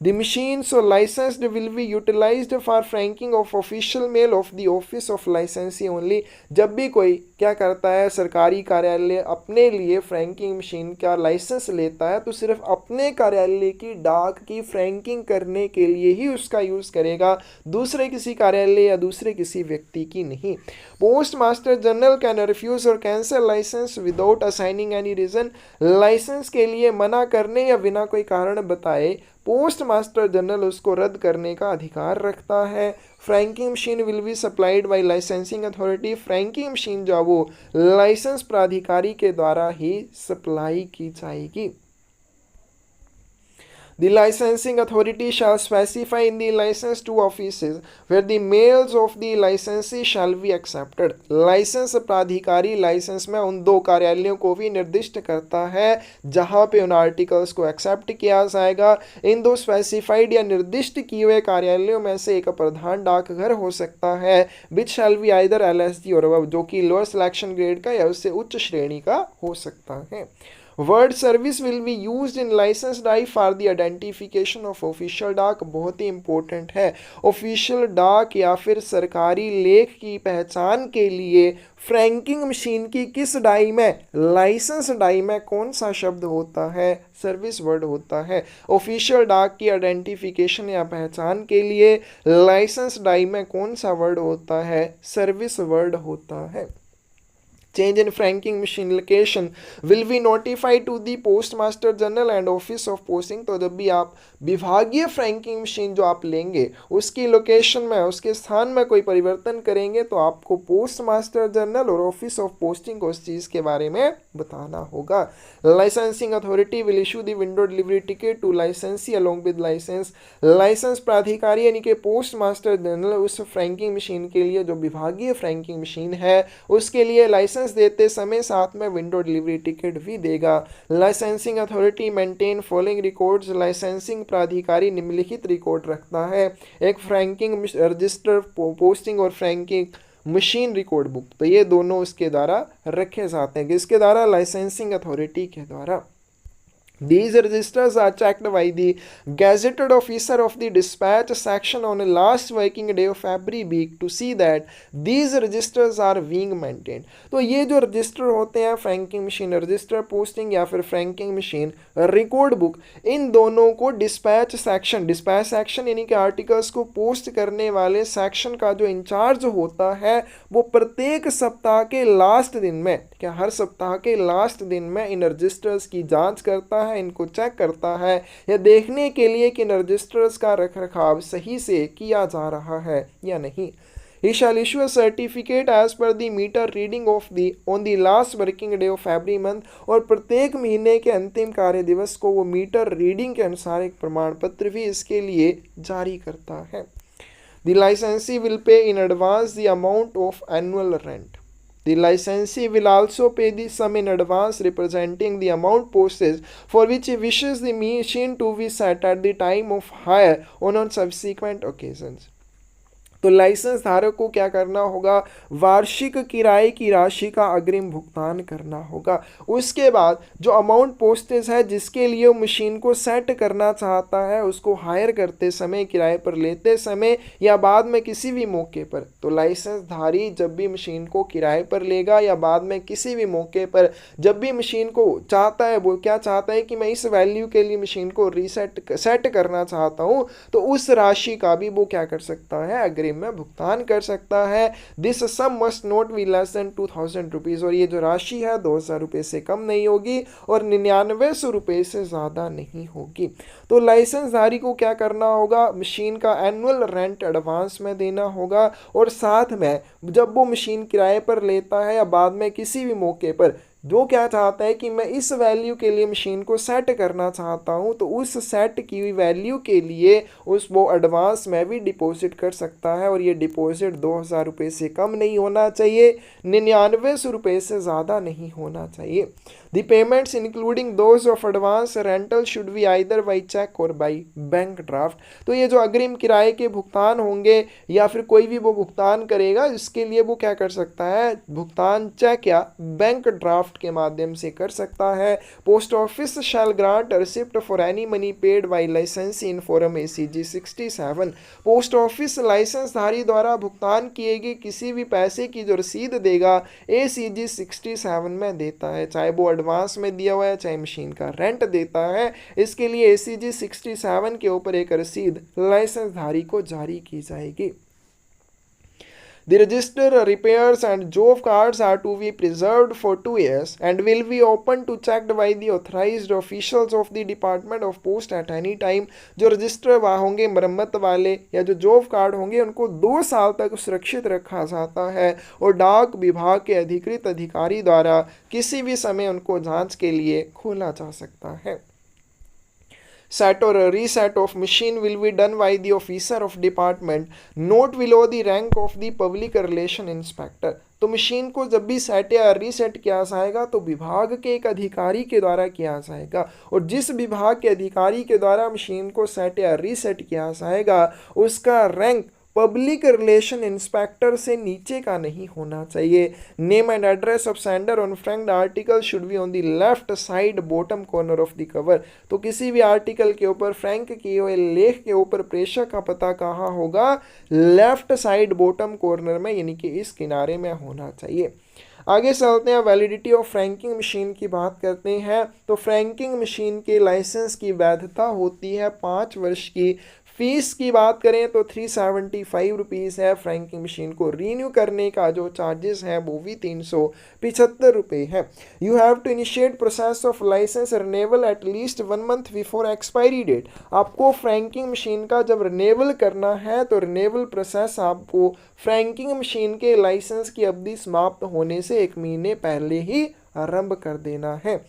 The machines so licensed will be utilized for franking of official mail of the office of licensee only। जब भी कोई क्या करता है, सरकारी कार्यालय अपने लिए फ्रैंकिंग मशीन का लाइसेंस लेता है तो सिर्फ अपने कार्यालय की डाक की फ्रैंकिंग करने के लिए ही उसका यूज़ करेगा, दूसरे किसी कार्यालय या दूसरे किसी व्यक्ति की नहीं। Post master general can refuse or cancel licence without assigning any reason. Licence के लिए मना करने या बिना कोई कारण बताए पोस्ट मास्टर जनरल उसको रद्द करने का अधिकार रखता है। Franking machine will be supplied by licensing authority. Franking machine जो वो लाइसेंस प्राधिकारी के द्वारा ही सप्लाई की जाएगी। The licensing authority shall specify in the license two offices where the mails of the licensee shall be accepted। Licence प्राधिकारी लाइसेंस में उन 2 कार्यालयों को भी निर्दिष्ट करता है जहां पे उन आर्टिकल्स को एक्सेप्ट किया जाएगा। इन 2 स्पेसिफाइड या निर्दिष्ट किए हुए कार्यालयों में से एक प्रधान डाकघर हो सकता है विच शैल बी आइदर LSG और above, जो कि लोअर सिलेक्शन ग्रेड का या उससे उच्च श्रेणी का हो सकता है। Word service will be used in licence डाक for the identification of official डाक। बहुत ही इंपॉर्टेंट है, ऑफिशियल डाक या फिर सरकारी लेख की पहचान के लिए फ्रैंकिंग मशीन की किस डाई में, लाइसेंस डाई में कौन सा शब्द होता है, सर्विस वर्ड होता है। ऑफिशियल डाक की आइडेंटिफिकेशन या पहचान के लिए लाइसेंस डाई में कौन सा वर्ड होता है, सर्विस वर्ड होता है। Change in franking machine location will be notified to the postmaster general and office of posting। तो जब भी आप विभागीय फ्रैंकिंग मशीन जो आप लेंगे उसकी लोकेशन में, उसके स्थान में कोई परिवर्तन करेंगे तो आपको पोस्ट मास्टर जनरल और ऑफिस ऑफ पोस्टिंग को उस चीज़ के बारे में बताना होगा। Licensing authority will issue the window delivery ticket to licensee along with licence. Licence प्राधिकारी यानी कि पोस्ट मास्टर जनरल उस फ्रैंकिंग मशीन के लिए, जो विभागीय फ्रैंकिंग मशीन है उसके लिए लाइसेंस देते समय साथ में विंडो डिलीवरी टिकट भी देगा। Licensing authority maintain following records. Licensing प्राधिकारी निम्नलिखित रिकॉर्ड रखता है, एक फ्रैंकिंग रजिस्टर, पोस्टिंग और फ्रैंकिंग मशीन रिकॉर्ड बुक। तो ये दोनों उसके द्वारा रखे जाते हैं, किसके द्वारा, लाइसेंसिंग अथॉरिटी के द्वारा। These registers are checked by the gazetted officer of the dispatch section on the last working day of every week to see that these registers are being maintained। तो ये जो रजिस्टर होते हैं, franking machine register, posting या फिर franking machine record book, इन दोनों को dispatch section यानी कि आर्टिकल्स को पोस्ट करने वाले सेक्शन का जो इंचार्ज होता है वो प्रत्येक सप्ताह के लास्ट दिन में, क्या हर सप्ताह के लास्ट दिन में इन रजिस्टर्स की जांच करता है, इनको चेक करता है या देखने के लिए कि इन रजिस्टर्स का रखरखाव सही से किया जा रहा है या नहीं। He shall issue a certificate as per the meter reading of the on the last working day of every month। और प्रत्येक महीने के अंतिम कार्य दिवस को वो मीटर रीडिंग के अनुसार एक प्रमाण पत्र भी इसके लिए जारी करता है। The licensee will pay in advance the amount of annual rent। The licensee will also pay the sum in advance representing the amount posted for which he wishes the machine to be set at the time of hire on subsequent occasions। तो licence धारक को क्या करना होगा, वार्षिक किराए की राशि का अग्रिम भुगतान करना होगा। उसके बाद जो अमाउंट पोस्टेज है जिसके लिए वो मशीन को सेट करना चाहता है, उसको हायर करते समय, किराए पर लेते समय या बाद में किसी भी मौके पर, तो लाइसेंस धारी जब भी मशीन को किराए पर लेगा या बाद में किसी भी मौके पर जब भी मशीन को चाहता है, वो क्या चाहता है कि मैं इस वैल्यू के लिए मशीन को सेट करना चाहता हूँ, तो उस राशि का भी वो क्या कर सकता है, अग्रिम में भुगतान कर सकता है। This sum must not be less than 2000 rupees, और ये जो राशि है 2000 रुपये से कम नहीं होगी और 9900 रुपये से ज़्यादा नहीं होगी। तो लाइसेंस धारी को क्या करना होगा, मशीन का एनुअल रेंट एडवांस में देना होगा, और साथ में जब वो मशीन किराए पर लेता है या बाद में किसी भी मौके पर जो क्या चाहता है कि मैं इस वैल्यू के लिए मशीन को सेट करना चाहता हूं, तो उस सेट की हुई वैल्यू के लिए वो एडवांस में भी डिपॉजिट कर सकता है, और ये डिपॉजिट 2000 रुपये से कम नहीं होना चाहिए, 9900 रुपये से ज़्यादा नहीं होना चाहिए। The payments including those of advance rental should be either by cheque or by bank draft. तो ये जो अग्रिम किराए के भुगतान होंगे या फिर कोई भी वो भुगतान करेगा, इसके लिए वो क्या कर सकता है, भुगतान चेक या बैंक ड्राफ्ट के माध्यम से कर सकता है। Post office shall grant receipt for any money paid by licensee in form ACG 67। Post office licence धारी द्वारा भुगतान किए गए किसी भी पैसे की जो रसीद देगा ACG 67 में देता है, चाहे वो एडवांस में दिया हुआ है चाहे मशीन का रेंट देता है, इसके लिए ACG 67 के ऊपर एक रसीद लाइसेंस धारी को जारी की जाएगी। The register, repairs and job cards are to be preserved for 2 years and will be open to checked by the authorized officials of the Department of Post at any time। जो register होंगे मरम्मत वाले या जो job card होंगे उनको 2 साल तक सुरक्षित रखा जाता है, और डाक विभाग के अधिकृत अधिकारी द्वारा किसी भी समय उनको जांच के लिए खोला जा सकता है। Set or reset of machine will be done by the officer of department not below the rank of the public relation inspector। तो मशीन को जब भी सेट या रीसेट किया जाएगा तो विभाग के एक अधिकारी के द्वारा किया जाएगा, और जिस विभाग के अधिकारी के द्वारा मशीन को सेट या रीसेट किया जाएगा उसका रैंक पब्लिक रिलेशन इंस्पेक्टर से नीचे का नहीं होना चाहिए। Name and address of sender on franked article should be on the left side bottom corner of the cover. तो किसी भी आर्टिकल के ऊपर फ्रैंक किए हुए लेख के ऊपर प्रेषक का पता कहाँ होगा, लेफ्ट साइड बॉटम कॉर्नर में, यानी कि इस किनारे में होना चाहिए। आगे चलते हैं, वैलिडिटी ऑफ फ्रैंकिंग मशीन की बात करते हैं। तो फ्रैंकिंग मशीन के लाइसेंस की वैधता होती है 5 वर्ष की। फीस की बात करें तो 375 रुपीज़ है। फ्रैंकिंग मशीन को रीन्यू करने का जो चार्जेस है वो भी 375 रुपये है। You have to initiate process of licence renewal at least 1 month before expiry date. आपको फ्रैंकिंग मशीन का जब रिन्यूअल करना है तो रिन्यूअल प्रोसेस आपको फ्रैंकिंग मशीन के लाइसेंस की अवधि समाप्त होने से 1 महीने पहले ही आरंभ कर देना है।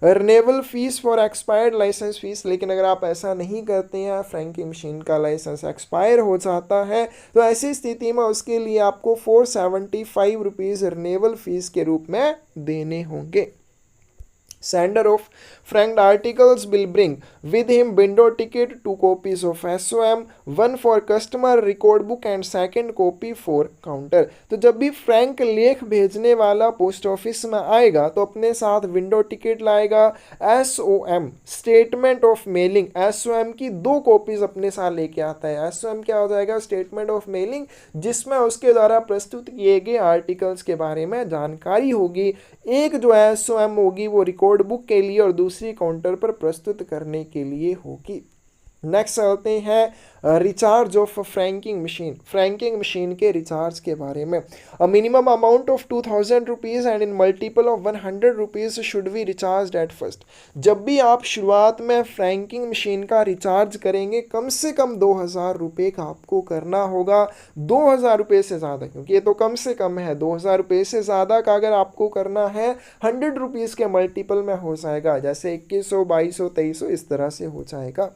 Renewal fees for expired licence fees, लेकिन अगर आप ऐसा नहीं करते हैं, फ्रैंकिंग मशीन का लाइसेंस एक्सपायर हो जाता है, तो ऐसी स्थिति में उसके लिए आपको 475 रुपीज़ रिन्यूअल फीस के रूप में देने होंगे। Sender of franked articles will bring with him window ticket, 2 copies of SOM, 1 for customer record book and 2nd copy for counter। तो जब भी फ्रैंक लेख भेजने वाला पोस्ट ऑफिस में आएगा तो अपने साथ विंडो टिकट लाएगा, SOM statement of mailing, SOM की 2 कॉपीज अपने साथ लेके आता है। SOM क्या हो जाएगा, स्टेटमेंट ऑफ मेलिंग, जिसमें उसके द्वारा प्रस्तुत किए गए आर्टिकल्स के बारे में जानकारी होगी। एक जो SOM होगी वो रिकॉर्ड बुक के लिए और दूसरी काउंटर पर प्रस्तुत करने के लिए होगी। नेक्स्ट चलते हैं recharge of franking machine. Franking machine के रिचार्ज के बारे में, a minimum amount of 2000 rupees and in multiple of 100 rupees should be recharge at first. जब भी आप शुरुआत में फ्रैंकिंग मशीन का रिचार्ज करेंगे कम से कम 2000 रुपये का आपको करना होगा। 2000 रुपये से ज़्यादा, क्योंकि ये तो कम से कम है, 2000 रुपये से ज़्यादा का अगर आपको करना है 100 रुपीज़ के मल्टीपल में हो जाएगा, जैसे 2100, 2200, 2300 इस तरह से हो जाएगा।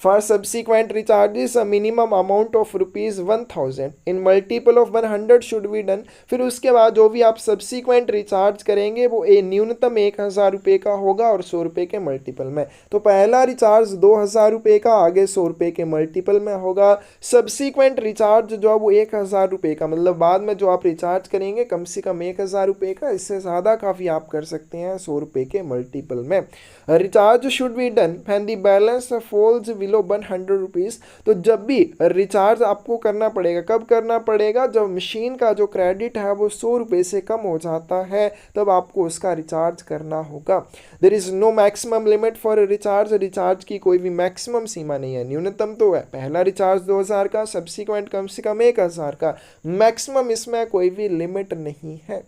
For subsequent recharges a minimum amount of ₹1000 in multiple of 100 should be done. फिर उसके बाद जो भी आप सब्सिक्वेंट रिचार्ज करेंगे वो न्यूनतम 1000 रुपये का होगा और 100 रुपये के मल्टीपल में। तो पहला रिचार्ज 2000 रुपये का, आगे 100 रुपये के मल्टीपल में होगा। सब्सिक्वेंट रिचार्ज जो है वो 1000 रुपये का, मतलब बाद में जो आप रिचार्ज करेंगे कम से कम 1000 रुपये का, इससे ज़्यादा काफ़ी आप कर सकते हैं 100 रुपये के मल्टीपल में। Recharge should be done when the balance falls below 100 rupees. तो जब भी रिचार्ज आपको करना पड़ेगा, कब करना पड़ेगा? जब मशीन का जो क्रेडिट है वो 100 रुपये से कम हो जाता है, तब आपको उसका रिचार्ज करना होगा। There is no maximum limit for recharge. Recharge की कोई भी मैक्सिमम सीमा नहीं है, न्यूनतम तो है पहला रिचार्ज 2000 का, सब्सिक्वेंट कम से कम 1000 का, मैक्सिमम इसमें कोई भी लिमिट नहीं है।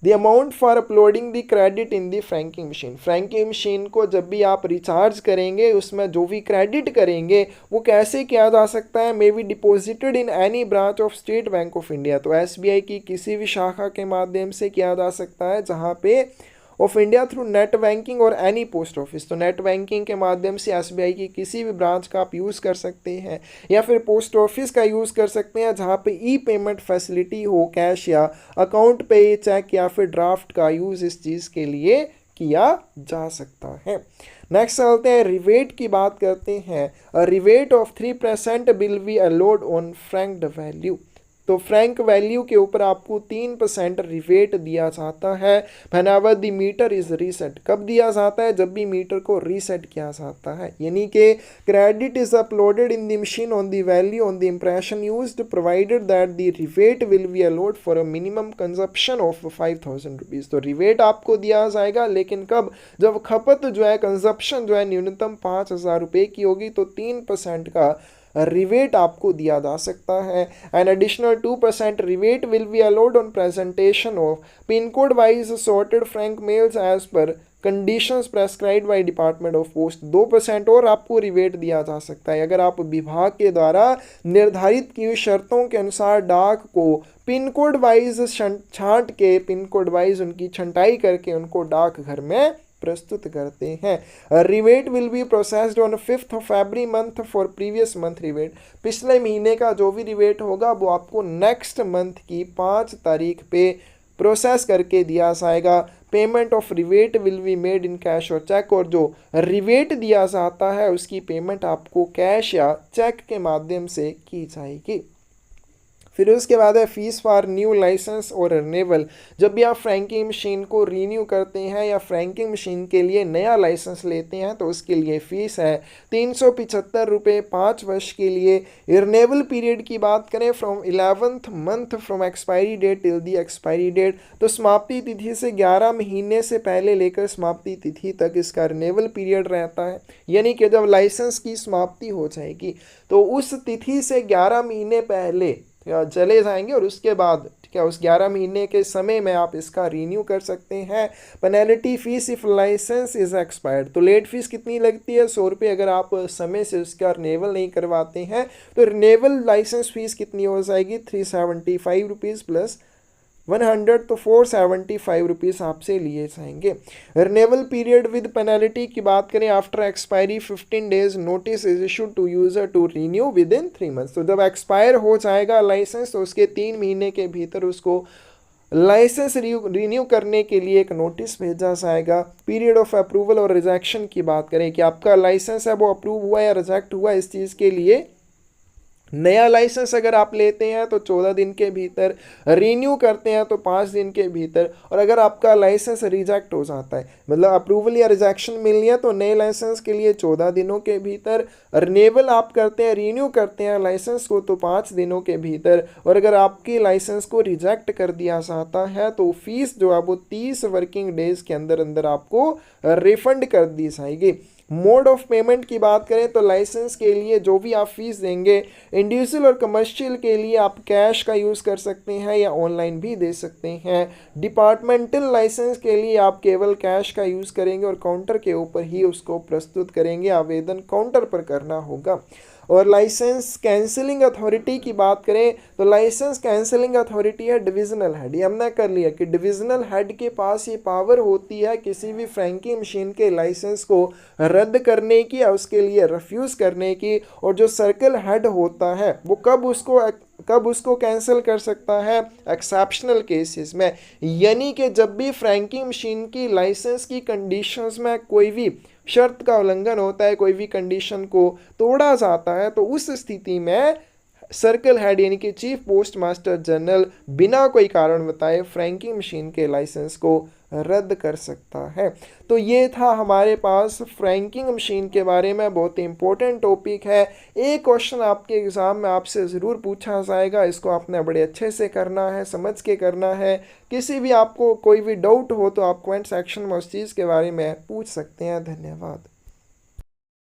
The amount for uploading the credit in the franking machine. Franking machine को जब भी आप रिचार्ज करेंगे उसमें जो भी क्रेडिट करेंगे वो कैसे किया जा सकता है? May be deposited in any branch of state bank of India. तो एसबीआई की किसी भी शाखा के माध्यम से किया जा सकता है जहाँ पे of India through net banking और एनी पोस्ट ऑफिस। तो नेट बैंकिंग के माध्यम से एसबीआई की किसी भी ब्रांच का आप यूज़ कर सकते हैं, या फिर पोस्ट ऑफिस का यूज़ कर सकते हैं जहाँ पे ई पेमेंट फैसिलिटी हो, कैश या अकाउंट पे चेक या फिर ड्राफ्ट का यूज़ इस चीज़ के लिए किया जा सकता है। नेक्स्ट चलते हैं, रिवेट की बात करते हैं। Rebate of 3% will be allowed on franked value. तो फ्रैंक वैल्यू के ऊपर आपको 3% रिवेट दिया जाता है whenever the meter is reset. कब दिया जाता है? जब भी मीटर को रीसेट किया जाता है, यानी कि credit is uploaded in the machine on the value on the impression used provided that the rivet will be allowed for a minimum consumption of 5000 rupees. तो रिवेट आपको दिया जाएगा, लेकिन कब? जब खपत जो है, कंजप्शन जो है न्यूनतम 5000 रुपये की होगी, तो 3% का रिवेट आपको दिया जा सकता है। An additional 2% rebate will be allowed on presentation of pin code wise sorted frank mails as per conditions prescribed by department of post. 2% और आपको रिवेट दिया जा सकता है अगर आप विभाग के द्वारा निर्धारित की हुई शर्तों के अनुसार डाक को पिन कोड वाइज छांट के, पिन कोड वाइज उनकी छंटाई करके उनको डाक घर में प्रस्तुत करते हैं। Rivet will be processed on 5th of every month for previous month rivet. पिछले महीने का जो भी रिवेट होगा वो आपको नेक्स्ट मंथ की 5 तारीख पे प्रोसेस करके दिया जाएगा। Payment of rivet will be made in cash और चेक, और जो रिवेट दिया जाता है उसकी पेमेंट आपको कैश या चेक के माध्यम से की जाएगी। फिर उसके बाद है फीस फॉर न्यू लाइसेंस और रिन्यूअल। जब भी आप फ्रैंकिंग मशीन को रीन्यू करते हैं या फ्रैंकिंग मशीन के लिए नया लाइसेंस लेते हैं तो उसके लिए फ़ीस है 375 रुपये 5 वर्ष के लिए। रिन्यूअल पीरियड की बात करें from 11th month from expiry date till the expiry date. तो समाप्ति तिथि से 11 महीने से पहले लेकर समाप्ति तिथि तक इसका रिन्यूअल पीरियड रहता है, यानी कि जब लाइसेंस की समाप्ति हो जाएगी तो उस तिथि से 11 महीने पहले चले जाएंगे और उसके बाद क्या उस 11 महीने के समय में आप इसका रीन्यू कर सकते हैं। Penalty fees if licence is expired. तो लेट फीस कितनी लगती है? 100 रुपये। अगर आप समय से उसका रिन्यूअल नहीं करवाते हैं तो रिन्यूअल लाइसेंस फीस कितनी हो जाएगी? 375 रुपीज़ प्लस 100, तो 475 रुपीज़ आपसे लिए जाएंगे। रिन्यूअल पीरियड विद पेनल्टी की बात करें, after expiry 15 days notice is issued to user to renew within 3 months. तो जब एक्सपायर हो जाएगा लाइसेंस तो उसके 3 महीने के भीतर उसको लाइसेंस रीन्यू करने के लिए एक नोटिस भेजा जाएगा। पीरियड ऑफ अप्रूवल और रिजेक्शन की बात करें कि आपका लाइसेंस है वो अप्रूव हुआ या रिजेक्ट हुआ, इस चीज़ के लिए नया लाइसेंस अगर आप लेते हैं तो 14 दिन के भीतर, रीन्यू करते हैं तो 5 दिन के भीतर, और अगर आपका लाइसेंस रिजेक्ट हो जाता है मतलब अप्रूवल या रिजेक्शन मिलनी है तो नए लाइसेंस के लिए 14 दिनों के भीतर, रिन्यूअल आप करते हैं, रीन्यू करते हैं लाइसेंस को तो 5 दिनों के भीतर, और अगर आपकी लाइसेंस को रिजेक्ट कर दिया जाता है तो फीस जो है वो 30 वर्किंग डेज के अंदर अंदर आपको रिफंड कर दी जाएगी। मोड ऑफ पेमेंट की बात करें तो लाइसेंस के लिए जो भी आप फीस देंगे, इंडिविजुअल और कमर्शियल के लिए आप कैश का यूज़ कर सकते हैं या ऑनलाइन भी दे सकते हैं। डिपार्टमेंटल लाइसेंस के लिए आप केवल कैश का यूज़ करेंगे और काउंटर के ऊपर ही उसको प्रस्तुत करेंगे, आवेदन काउंटर पर करना होगा। और लाइसेंस कैंसिलिंग अथॉरिटी की बात करें तो लाइसेंस कैंसिलिंग अथॉरिटी है डिविजनल हेड। ये हमने कर लिया कि डिविजनल हेड के पास ये पावर होती है किसी भी फ्रैंकिंग मशीन के लाइसेंस को रद्द करने की या उसके लिए रिफ्यूज़ करने की। और जो सर्कल हेड होता है वो कब उसको कैंसिल कर सकता है, एक्सेप्शनल केसेस में, यानी कि जब भी फ्रैंकिंग मशीन की लाइसेंस की कंडीशंस में कोई भी शर्त का उल्लंघन होता है, कोई भी कंडीशन को तोड़ा जाता है, तो उस स्थिति में सर्कल हेड यानी कि चीफ पोस्ट मास्टर जनरल बिना कोई कारण बताए फ्रैंकिंग मशीन के लाइसेंस को रद्द कर सकता है। तो ये था हमारे पास फ्रैंकिंग मशीन के बारे में, बहुत ही इंपॉर्टेंट टॉपिक है। एक क्वेश्चन आपके एग्ज़ाम में आपसे ज़रूर पूछा जाएगा, इसको आपने बड़े अच्छे से करना है, समझ के करना है। किसी भी आपको कोई भी डाउट हो तो आप कमेंट सेक्शन में उस चीज़ के बारे में पूछ सकते हैं। धन्यवाद।